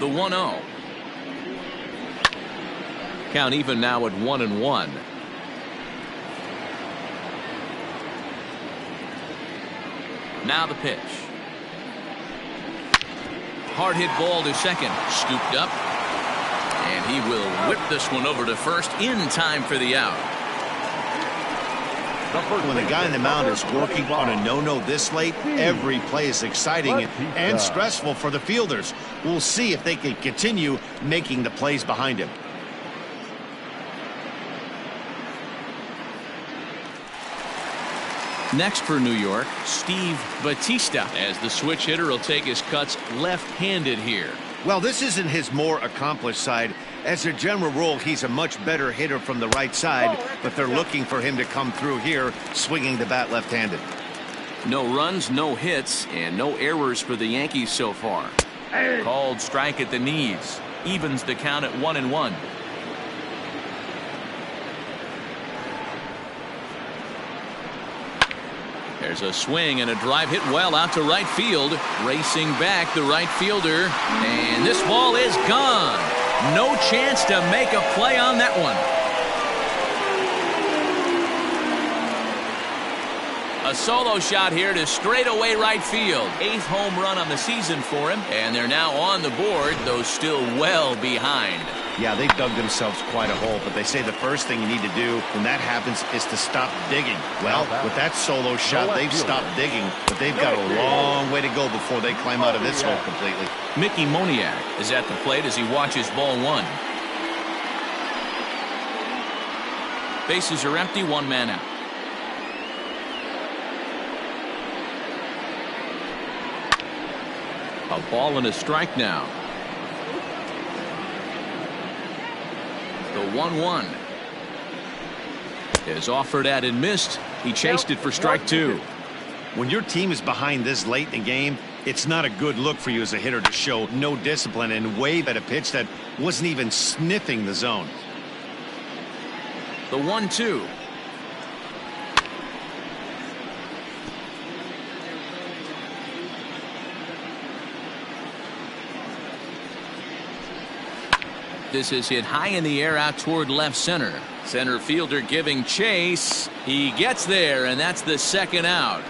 The 1-0. Count even now at 1-1. Now the pitch. Hard hit ball to second. Scooped up. And he will whip this one over to first in time for the out. When the guy in the mound is working on a no-no this late, every play is exciting and stressful for the fielders. We'll see if they can continue making the plays behind him. Next for New York, Steve Batista, as the switch hitter will take his cuts left-handed here. Well, this isn't his more accomplished side. As a general rule, he's a much better hitter from the right side, but they're looking for him to come through here, swinging the bat left-handed. No runs, no hits, and no errors for the Yankees so far. Called strike at the knees. Evens the count at 1-1. There's a swing and a drive hit well out to right field. Racing back the right fielder. And this ball is gone. No chance to make a play on that one. A solo shot here to straightaway right field. 8th home run on the season for him. And they're now on the board, though still well behind. Yeah, they dug themselves quite a hole, but they say the first thing you need to do when that happens is to stop digging. Well, with that solo shot, they've stopped digging, but they've got a long way to go before they climb out of this hole completely. Mickey Moniak is at the plate as he watches ball one. Bases are empty, 1 man out. A ball and a strike now. The 1-1 is offered at and missed. He chased it for strike 2. When your team is behind this late in the game, it's not a good look for you as a hitter to show no discipline and wave at a pitch that wasn't even sniffing the zone. The 1-2. This is hit high in the air out toward left center. Center fielder giving chase. He gets there, and that's the second out.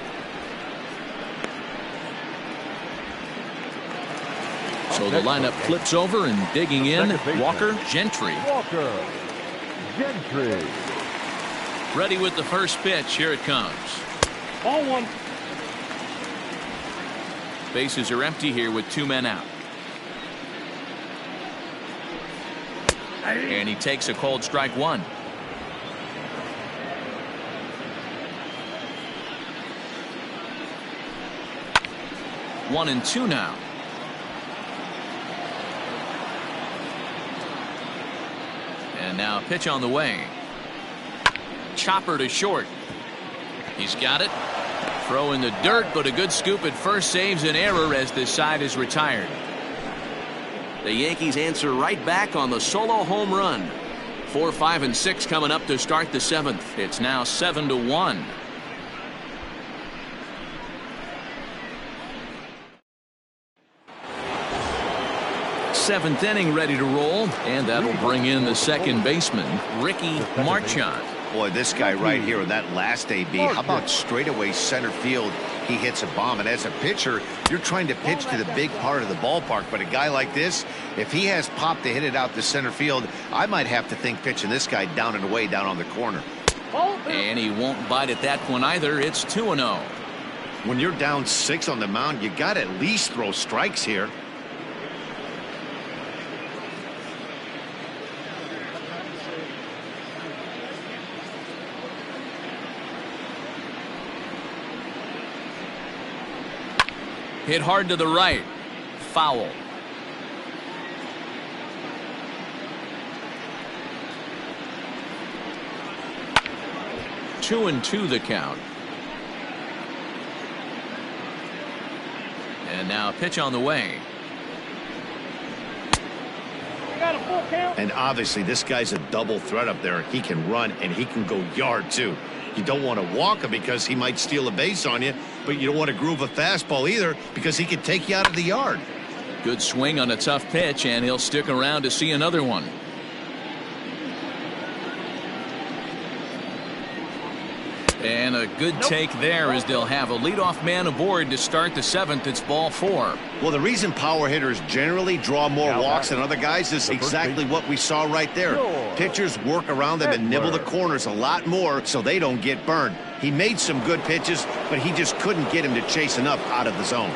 So the lineup flips over and digging in. Walker Gentry. Ready with the first pitch. Here it comes. Ball 1. Bases are empty here with 2 men out. And he takes a cold strike 1. One and 2 now. And now a pitch on the way. Chopper to short. He's got it. Throw in the dirt, but a good scoop at first saves an error as this side is retired. The Yankees answer right back on the solo home run. 4, 5, and 6 coming up to start the 7th. It's now 7-1. Seventh inning ready to roll, and that'll bring in the second baseman, Ricky Marchand. Boy, this guy right here in that last AB, how about straightaway center field? He hits a bomb, and as a pitcher, you're trying to pitch to the big part of the ballpark, but a guy like this, if he has pop to hit it out to center field, I might have to think pitching this guy down and away down on the corner. And he won't bite at that one either. It's 2-0. When you're down 6 on the mound, you got to at least throw strikes here. Hit hard to the right. Foul. Two and 2 the count. And now a pitch on the way. Got a full count. And obviously this guy's a double threat up there. He can run and he can go yard too. You don't want to walk him because he might steal a base on you, but you don't want to groove a fastball either because he could take you out of the yard. Good swing on a tough pitch, and he'll stick around to see another one. And a good take there as they'll have a leadoff man aboard to start the 7th. It's ball 4. Well, the reason power hitters generally draw more walks than other guys is exactly what we saw right there. Pitchers work around them and nibble the corners a lot more so they don't get burned. He made some good pitches, but he just couldn't get him to chase enough out of the zone.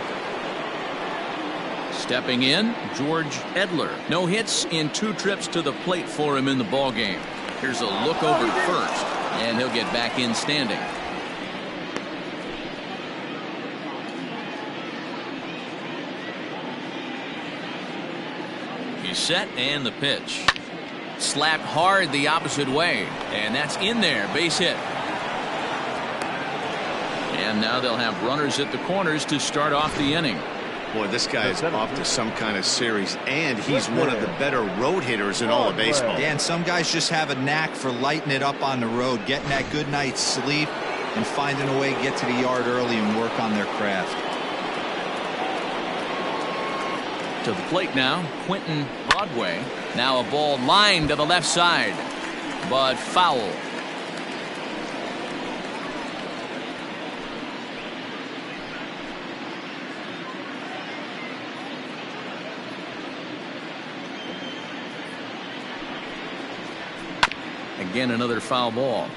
Stepping in, George Edler. No hits in 2 trips to the plate for him in the ballgame. Here's a look over to first, and he'll get back in standing. He's set, and the pitch. Slapped hard the opposite way, and that's in there. Base hit. And now they'll have runners at the corners to start off the inning. Boy, this guy is off to some kind of series, and he's one of the better road hitters in all of baseball. Dan, some guys just have a knack for lighting it up on the road, getting that good night's sleep, and finding a way to get to the yard early and work on their craft. To the plate now, Quentin Broadway. Now a ball lined to the left side, but foul. Again, another foul ball.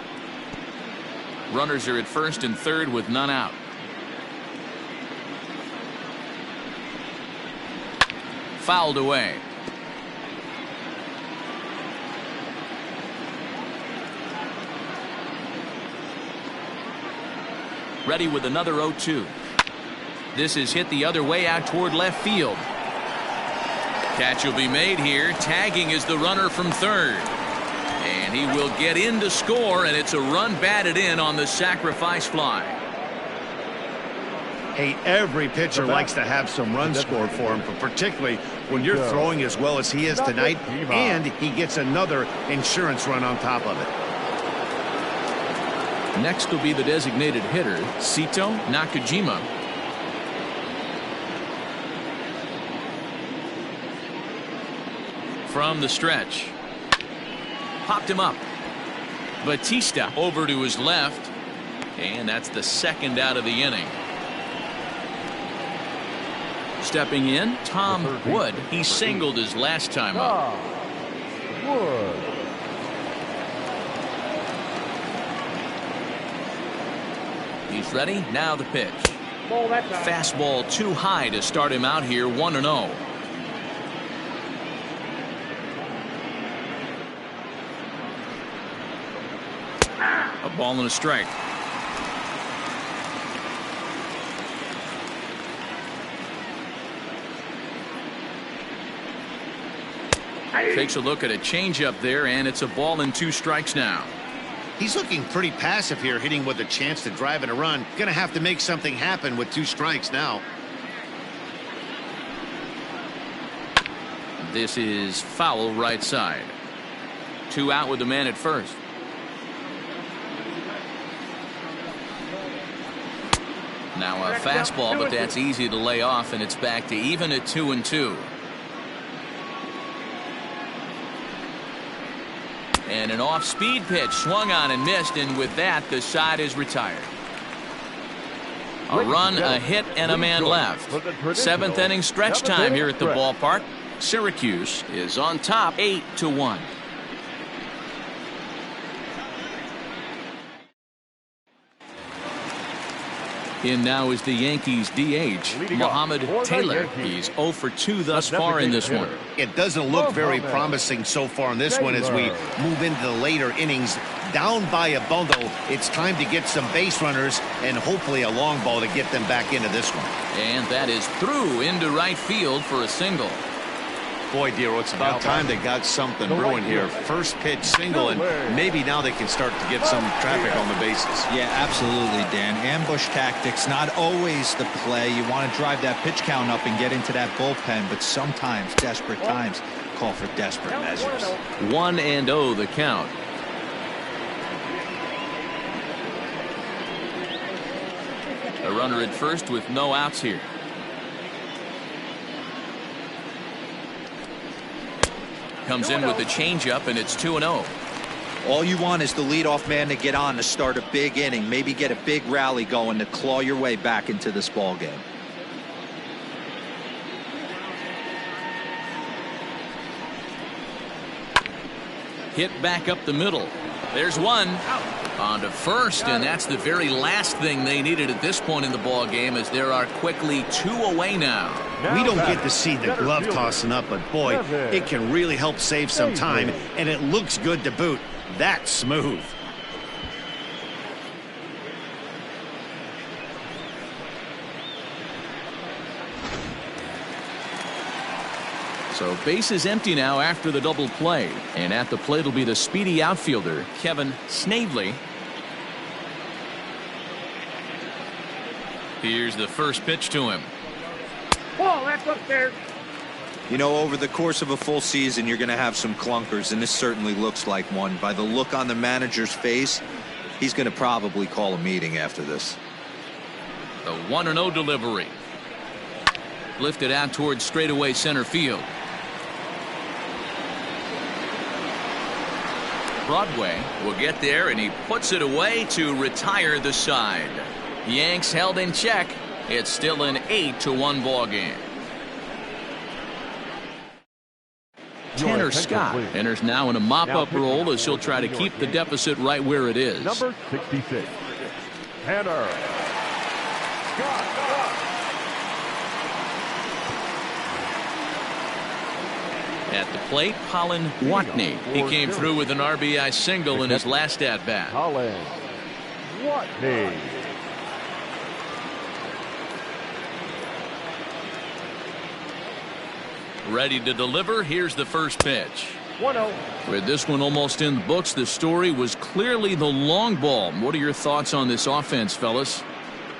Runners are at first and third with none out. Fouled away. Ready with another 0-2. This is hit the other way out toward left field. Catch will be made here. Tagging is the runner from third. And he will get in to score, and it's a run batted in on the sacrifice fly. Hey, every pitcher likes to have some runs scored for him, but particularly when you're throwing as well as he is tonight, and he gets another insurance run on top of it. Next will be the designated hitter, Sito Nakajima. From the stretch. Popped him up. Batista over to his left, and that's the second out of the inning. Stepping in, Tom Wood. He singled his last time up. Wood. He's ready. Now the pitch. Ball that time. Fastball too high to start him out here, 1-0. A ball and a strike. Takes a look at a changeup there, and it's a ball and 2 strikes now. He's looking pretty passive here, hitting with a chance to drive in a run. Gonna have to make something happen with 2 strikes now. This is foul right side. 2 out with the man at first. Now a fastball, but that's easy to lay off, and it's back to even at 2-2. And an off-speed pitch swung on and missed, and with that the side is retired. A run, a hit, and a man left. 7th inning stretch time here at the ballpark. Syracuse is on top 8-1. In now is the Yankees DH, Mohamed Taylor. He's 0 for 2 thus far in this one. It doesn't look very promising so far in this one as we move into the later innings. Down by a bundle, it's time to get some base runners and hopefully a long ball to get them back into this one. And that is through into right field for a single. Boy, Dero, it's about time they got something brewing here. First pitch single, and maybe now they can start to get some traffic on the bases. Yeah, absolutely, Dan. Ambush tactics, not always the play. You want to drive that pitch count up and get into that bullpen, but sometimes desperate times call for desperate measures. 1-0 the count. A runner at first with no outs here. Comes in with the changeup, and it's 2-0. All you want is the leadoff man to get on to start a big inning, maybe get a big rally going to claw your way back into this ball game. Hit back up the middle. There's one. On to first, and that's the very last thing they needed at this point in the ball game, as there are quickly 2 away now. We don't get to see the glove tossing up, but boy, it can really help save some time, and it looks good to boot. That's smooth. So base is empty now after the double play, and at the plate will be the speedy outfielder Kevin Snavely. Here's the first pitch to him. Ball, that's upstairs. You know, over the course of a full season, you're going to have some clunkers, and this certainly looks like one. By the look on the manager's face, He's going to probably call a meeting after this. The 1-0 delivery. Lifted out towards straightaway center field. Broadway will get there, and he puts it away to retire the side. Yanks held in check. It's still an 8-1 ball game. Tanner Scott enters now in a mop-up role as he'll try to keep the deficit right where it is. Number 66, Tanner Scott. At the plate, Colin Watney. He came through with an RBI single in his last at-bat. Colin Watney. Ready to deliver. Here's the first pitch. 1-0. With this one almost in the books, the story was clearly the long ball. What are your thoughts on this offense, fellas?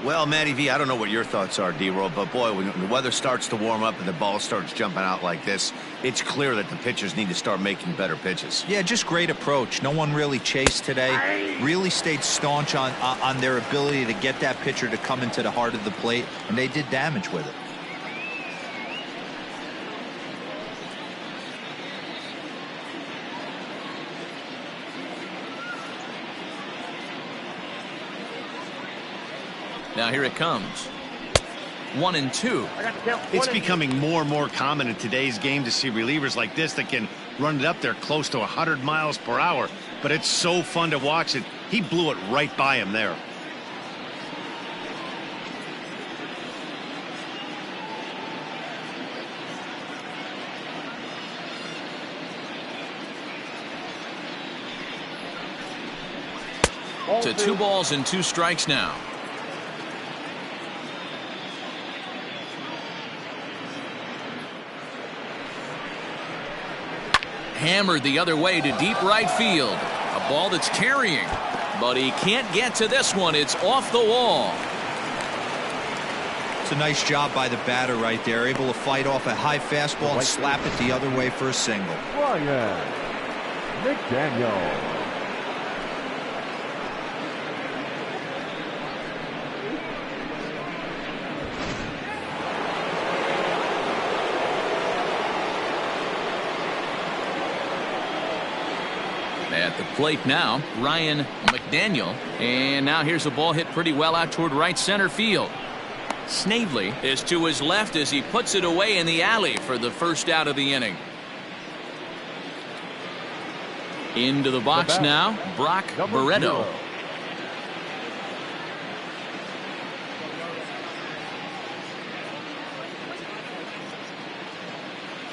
Well, Matty V, I don't know what your thoughts are, D-Roll, but boy, when the weather starts to warm up and the ball starts jumping out like this, it's clear that the pitchers need to start making better pitches. Yeah, just great approach. No one really chased today. Really stayed staunch on their ability to get that pitcher to come into the heart of the plate, and they did damage with it. Now here it comes. 1-2. It's becoming more and more common in today's game to see relievers like this that can run it up there close to 100 miles per hour. But it's so fun to watch it. He blew it right by him there. To 2 balls and 2 strikes now. Hammered the other way to deep right field. A ball that's carrying, but he can't get to this one. It's off the wall. It's a nice job by the batter right there, able to fight off a high fastball and slap it the other way for a single. Ryan McDaniel. At the plate now, Ryan McDaniel. And now here's a ball hit pretty well out toward right center field. Snavely is to his left as he puts it away in the alley for the first out of the inning. Into the box now, Brock Barreto.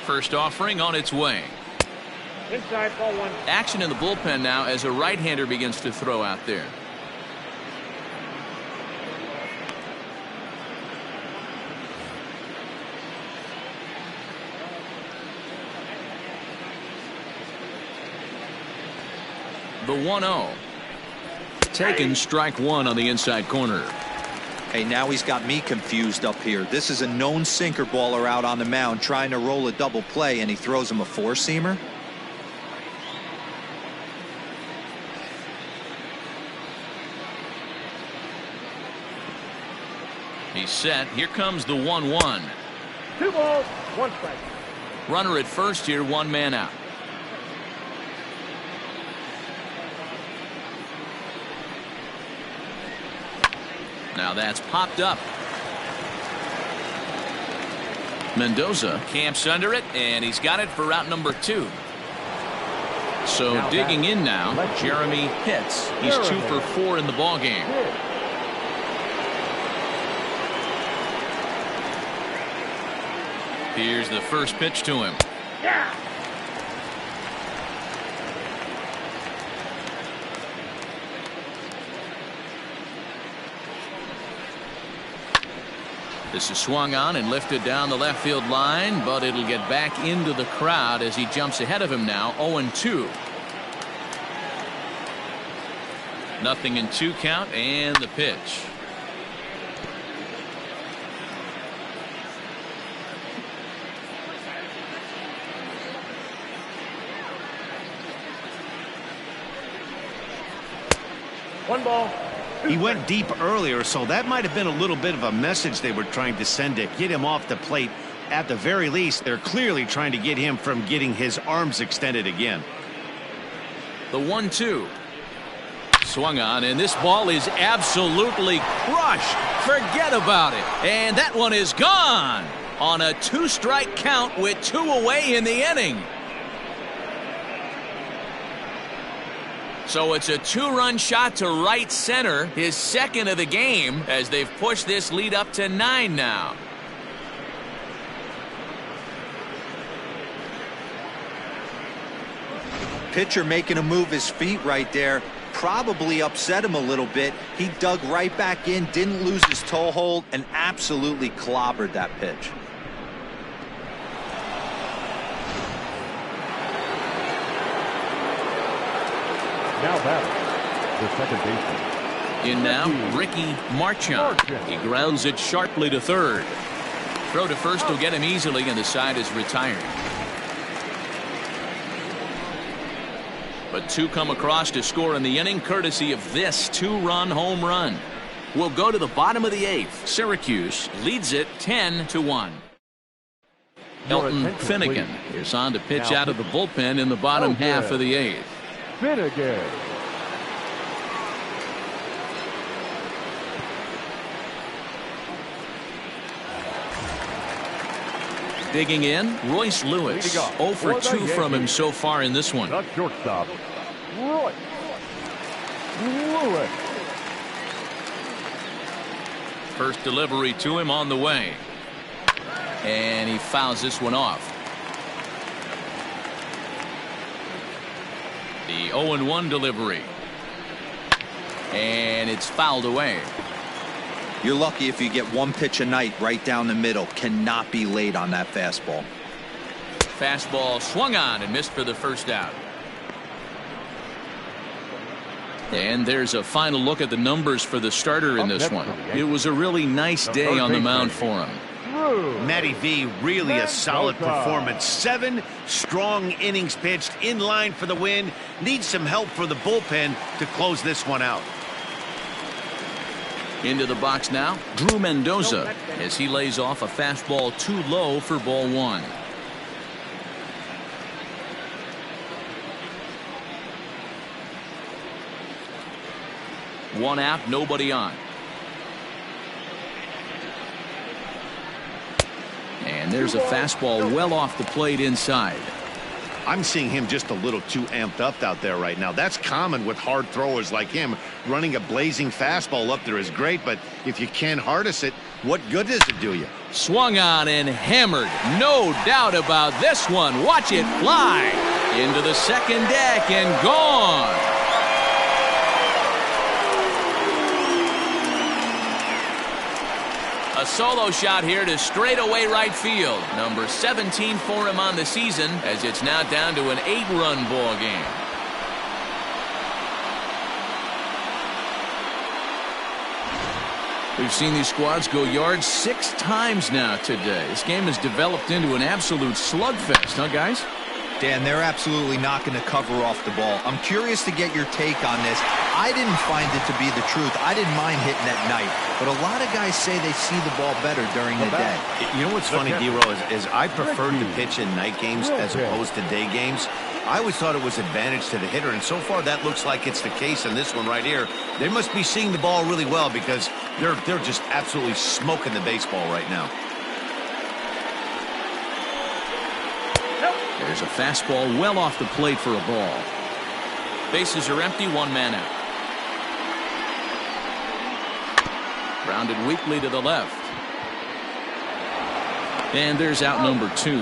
First offering on its way. Inside, ball 1. Action in the bullpen now as a right-hander begins to throw out there. The 1-0. Taken strike 1 on the inside corner. Hey, now he's got me confused up here. This is a known sinker baller out on the mound trying to roll a double play, and he throws him a 4-seamer. He's set. Here comes the 1-1. 2 balls, 1 strike. Runner at first here, 1 man out. Now that's popped up. Mendoza camps under it, and he's got it for route number 2. So now digging in now, Jeremy Pitts. He's 2 for 4 in the ballgame. Here's the first pitch to him. Yeah. This is swung on and lifted down the left field line, but it'll get back into the crowd as he jumps ahead of him now. 0-2. Nothing in 2 count, and the pitch. 1 ball. He went deep earlier, so that might have been a little bit of a message they were trying to send to get him off the plate. At the very least, they're clearly trying to get him from getting his arms extended again. The 1-2. Swung on, and this ball is absolutely crushed. Forget about it. And that one is gone on a 2-strike count with 2 away in the inning. So it's a 2-run shot to right center, his second of the game, as they've pushed this lead up to 9 now. Pitcher making him move his feet right there. Probably upset him a little bit. He dug right back in, didn't lose his toe hold, and absolutely clobbered that pitch. Now batting, the second baseman. In now, Ricky Marchand. He grounds it sharply to third. Throw to first will get him easily, and the side is retired. But 2 come across to score in the inning, courtesy of this 2-run home run. We'll go to the bottom of the 8th. Syracuse leads it 10-1. Elton Finnegan is on to pitch out of the bullpen in the bottom half of the 8th. Finnegan. Digging in, Royce Lewis. 0 for 2 from him so far in this one. The shortstop, Royce Lewis. First delivery to him on the way. And he fouls this one off. The 0-1 delivery. And it's fouled away. You're lucky if you get 1 pitch a night right down the middle. Cannot be late on that fastball. Fastball swung on and missed for the first out. And there's a final look at the numbers for the starter in this one. It was a really nice day on the mound for him. Matty V, really a solid performance. 7 strong innings pitched, in line for the win. Needs some help for the bullpen to close this one out. Into the box now, Drew Mendoza, as he lays off a fastball too low for ball 1. One out, nobody on. And there's a fastball well off the plate inside. I'm seeing him just a little too amped up out there right now. That's common with hard throwers like him. Running a blazing fastball up there is great, but if you can't harness it, what good does it do you? Swung on and hammered. No doubt about this one. Watch it fly into the second deck and gone. A solo shot here to straightaway right field. Number 17 for him on the season, as it's now down to an 8-run ball game. We've seen these squads go yards 6 times now today. This game has developed into an absolute slugfest, huh, guys? Dan, they're absolutely not going to cover off the ball. I'm curious to get your take on this. I didn't find it to be the truth. I didn't mind hitting at night, but a lot of guys say they see the ball better during the day. You know what's funny, D-Row, is I preferred to pitch in night games as opposed to day games. I always thought it was advantage to the hitter, and so far that looks like it's the case in this one right here. They must be seeing the ball really well because they're just absolutely smoking the baseball right now. There's a fastball well off the plate for a ball. Bases are empty, 1 man out. Grounded weakly to the left. And there's out number 2.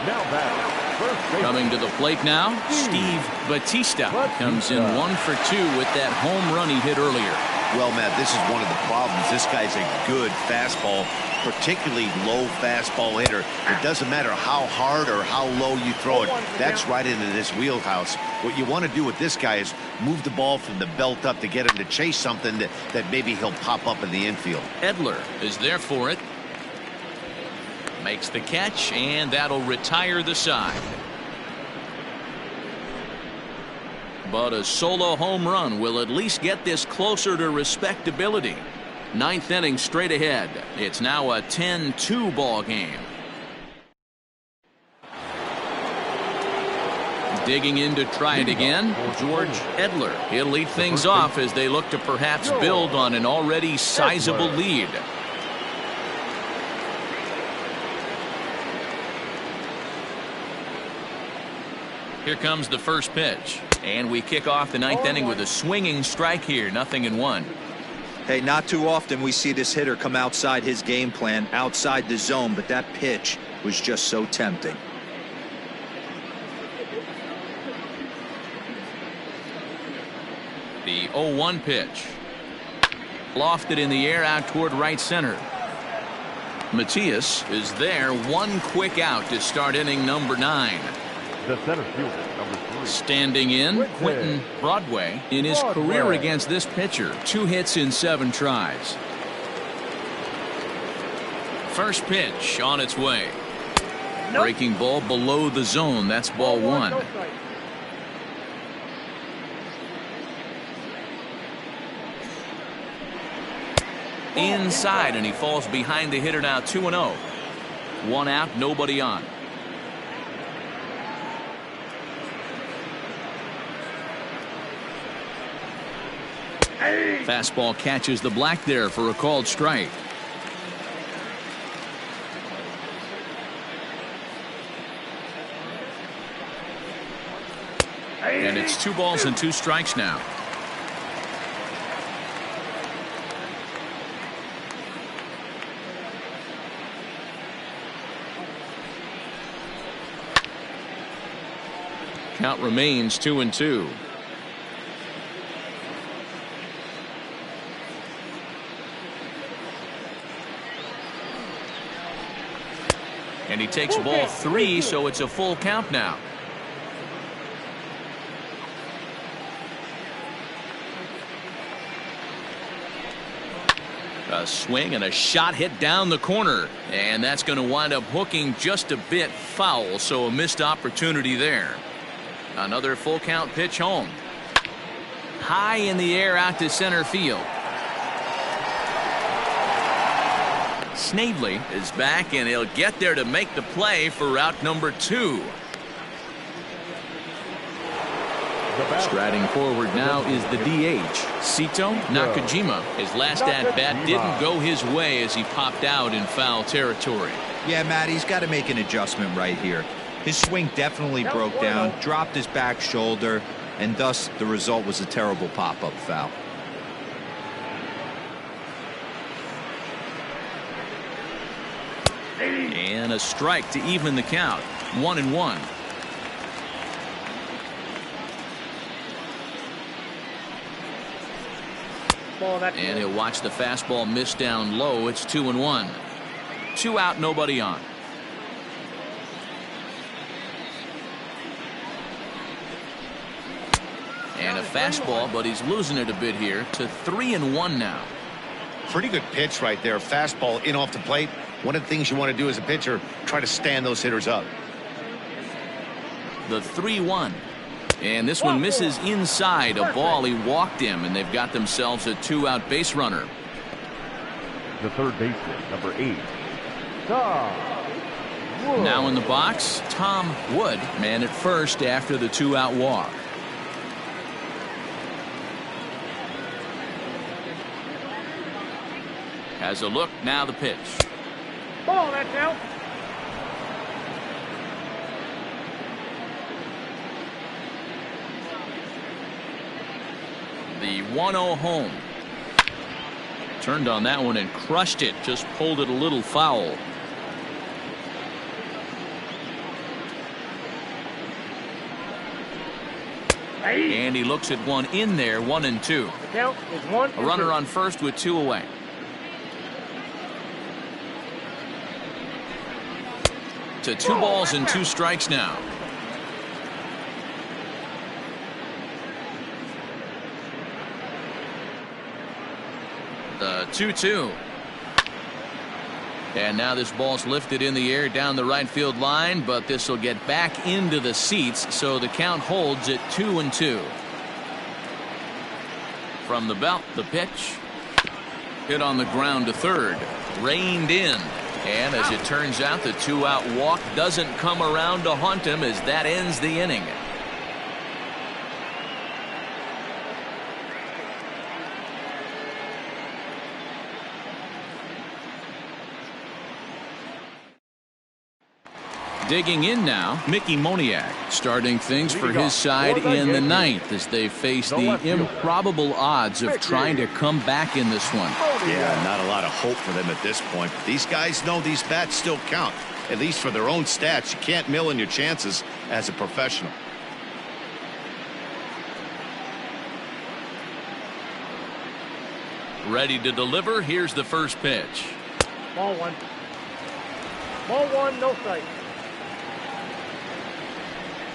Now back, first base. Coming to the plate now, Steve Batista comes in 1 for 2 with that home run he hit earlier. Well, Matt, this is one of the problems. This guy's a good fastball, particularly low fastball hitter. It doesn't matter how hard or how low you throw it. That's right into this wheelhouse. What you want to do with this guy is move the ball from the belt up to get him to chase something that maybe he'll pop up in the infield. Edler is there for it. Makes the catch, and that'll retire the side. but a solo home run will at least get this closer to respectability. Ninth inning straight ahead. It's now a 10-2 ball game. Digging in to try it again, George Edler. He'll lead things off as they look to perhaps build on an already sizable lead. Here comes the first pitch, and we kick off the ninth inning with a swinging strike here. 0-1. Hey, not too often we see this hitter come outside his game plan, outside the zone, but that pitch was just so tempting. The 0-1 pitch. Lofted in the air out toward right center. Matias is there. One quick out to start inning number 9. The center fielder, number 3. Standing in, Quentin Broadway. In his career against this pitcher, 2 hits in 7 tries. First pitch on its way. Breaking ball below the zone. That's ball 1. Inside, and he falls behind the hitter now. 2-0. 1 out, nobody on. Fastball catches the black there for a called strike. And it's 2 balls and 2 strikes now. Count remains 2-2. And he takes ball 3, so it's a full count now. A swing and a shot hit down the corner, and that's going to wind up hooking just a bit foul, so a missed opportunity there. Another full count pitch home. High in the air out to center field. Snavely is back, and he'll get there to make the play for route number 2. Striding forward now is the DH, Sito Nakajima. His last at-bat didn't go his way as he popped out in foul territory. Yeah, Matt, he's got to make an adjustment right here. His swing definitely broke down, dropped his back shoulder, and thus the result was a terrible pop-up foul. And a strike to even the count. 1-1. And he'll watch the fastball miss down low. It's 2-1. 2 out, nobody on. And a fastball, but he's losing it a bit here to 3-1 now. Pretty good pitch right there. Fastball in off the plate. One of the things you want to do as a pitcher, try to stand those hitters up. The 3-1. And this one misses inside a ball. He walked him, and they've got themselves a 2-out base runner. The third baseman, number 8. Now in the box, Tom Wood, man at first after the 2-out walk. Has a look, now the pitch. Ball, that's out. The 1-0 home. Turned on that one and crushed it. Just pulled it a little foul. And he looks at one in there. 1-2. The count is 1-2. A runner on first with 2 away. To 2 balls and 2 strikes now. The 2-2. And now this ball's lifted in the air down the right field line, but this will get back into the seats, so the count holds at 2-2. From the belt, the pitch. Hit on the ground to third. Reined in. And as it turns out, the 2-out walk doesn't come around to haunt him as that ends the inning. Digging in now, Mickey Moniak, starting things for his side in the ninth as they face the improbable odds of trying to come back in this one. Yeah, not a lot of hope for them at this point. But these guys know these bats still count, at least for their own stats. You can't mill in your chances as a professional. Ready to deliver. Here's the first pitch. Ball one. Ball one, no strike.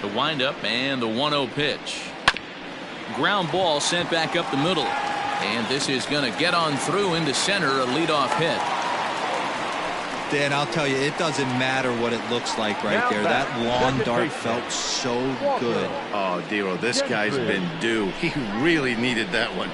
The windup and the 1-0 pitch. Ground ball sent back up the middle. And this is going to get on through into center, a leadoff hit. Dan, I'll tell you, it doesn't matter what it looks like right there. That long dart felt so good. Oh, Dero, this guy's been due. He really needed that one.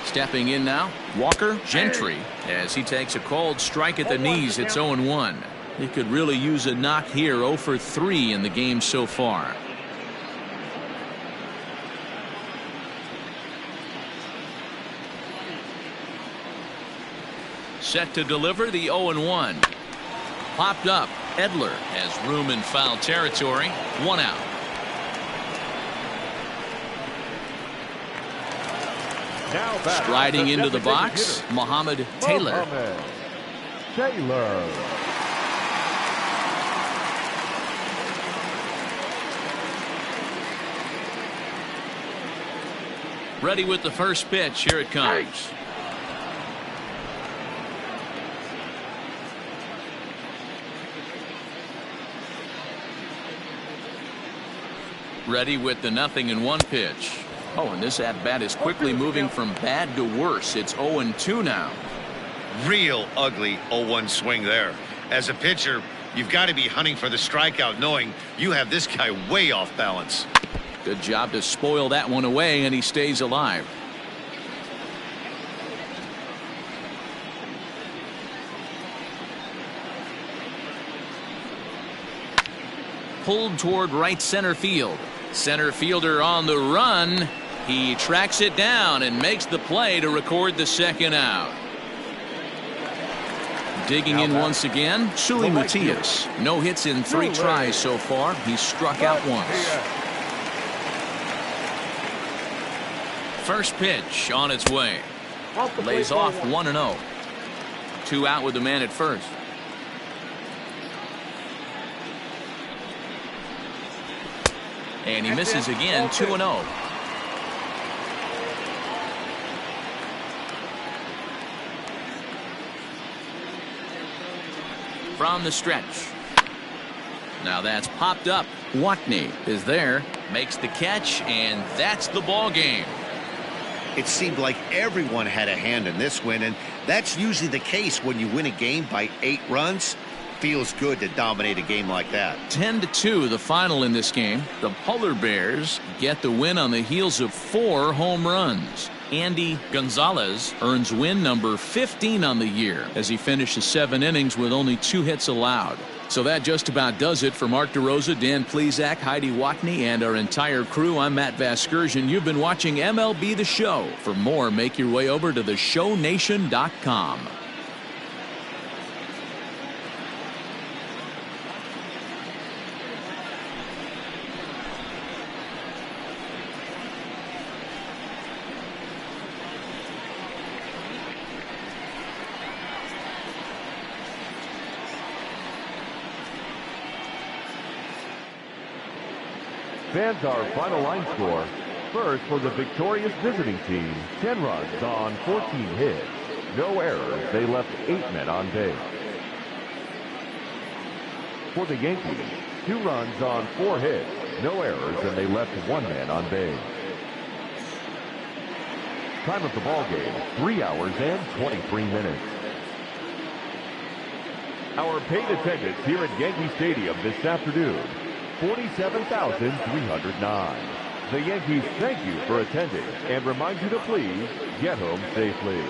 Stepping in now, Walker Gentry, as he takes a cold strike at the knees. It's 0-1. He could really use a knock here. 0 for 3 in the game so far. Set to deliver the 0-1. Popped up. Edler has room in foul territory. 1 out. Striding into the box, Mohamed Taylor. Ready with the first pitch. Here it comes. Ready with the 0-1 pitch. Oh, and this at-bat is quickly moving from bad to worse. It's 0-2 now. Real ugly 0-1 swing there. As a pitcher, you've got to be hunting for the strikeout, knowing you have this guy way off balance. Good job to spoil that one away, and he stays alive. Pulled toward right center field. Center fielder on the run. He tracks it down and makes the play to record the second out. Digging in once again, Suli Matias. No hits in 3 tries so far. He's struck out once. First pitch on its way. Lays off 1-0. 2 out with the man at first. And he misses again. 2-0. From the stretch. Now that's popped up. Watney is there, makes the catch, and that's the ball game. It seemed like everyone had a hand in this win, and that's usually the case when you win a game by 8 runs. Feels good to dominate a game like that. 10-2 the final in this game. The Polar Bears get the win on the heels of 4 home runs. Andy Gonzalez earns win number 15 on the year as he finishes 7 innings with only 2 hits allowed. So that just about does it for Mark DeRosa, Dan Plesac, Heidi Watney, and our entire crew. I'm Matt Vasgersian. You've been watching MLB The Show. For more, make your way over to theshownation.com. Fans, our final line score. First, for the victorious visiting team, 10 runs on 14 hits. No errors. They left 8 men on base. For the Yankees, 2 runs on 4 hits. No errors, and they left 1 man on base. Time of the ball game, 3 hours and 23 minutes. Our paid attendance here at Yankee Stadium this afternoon, 47,309. The Yankees thank you for attending and remind you to please get home safely.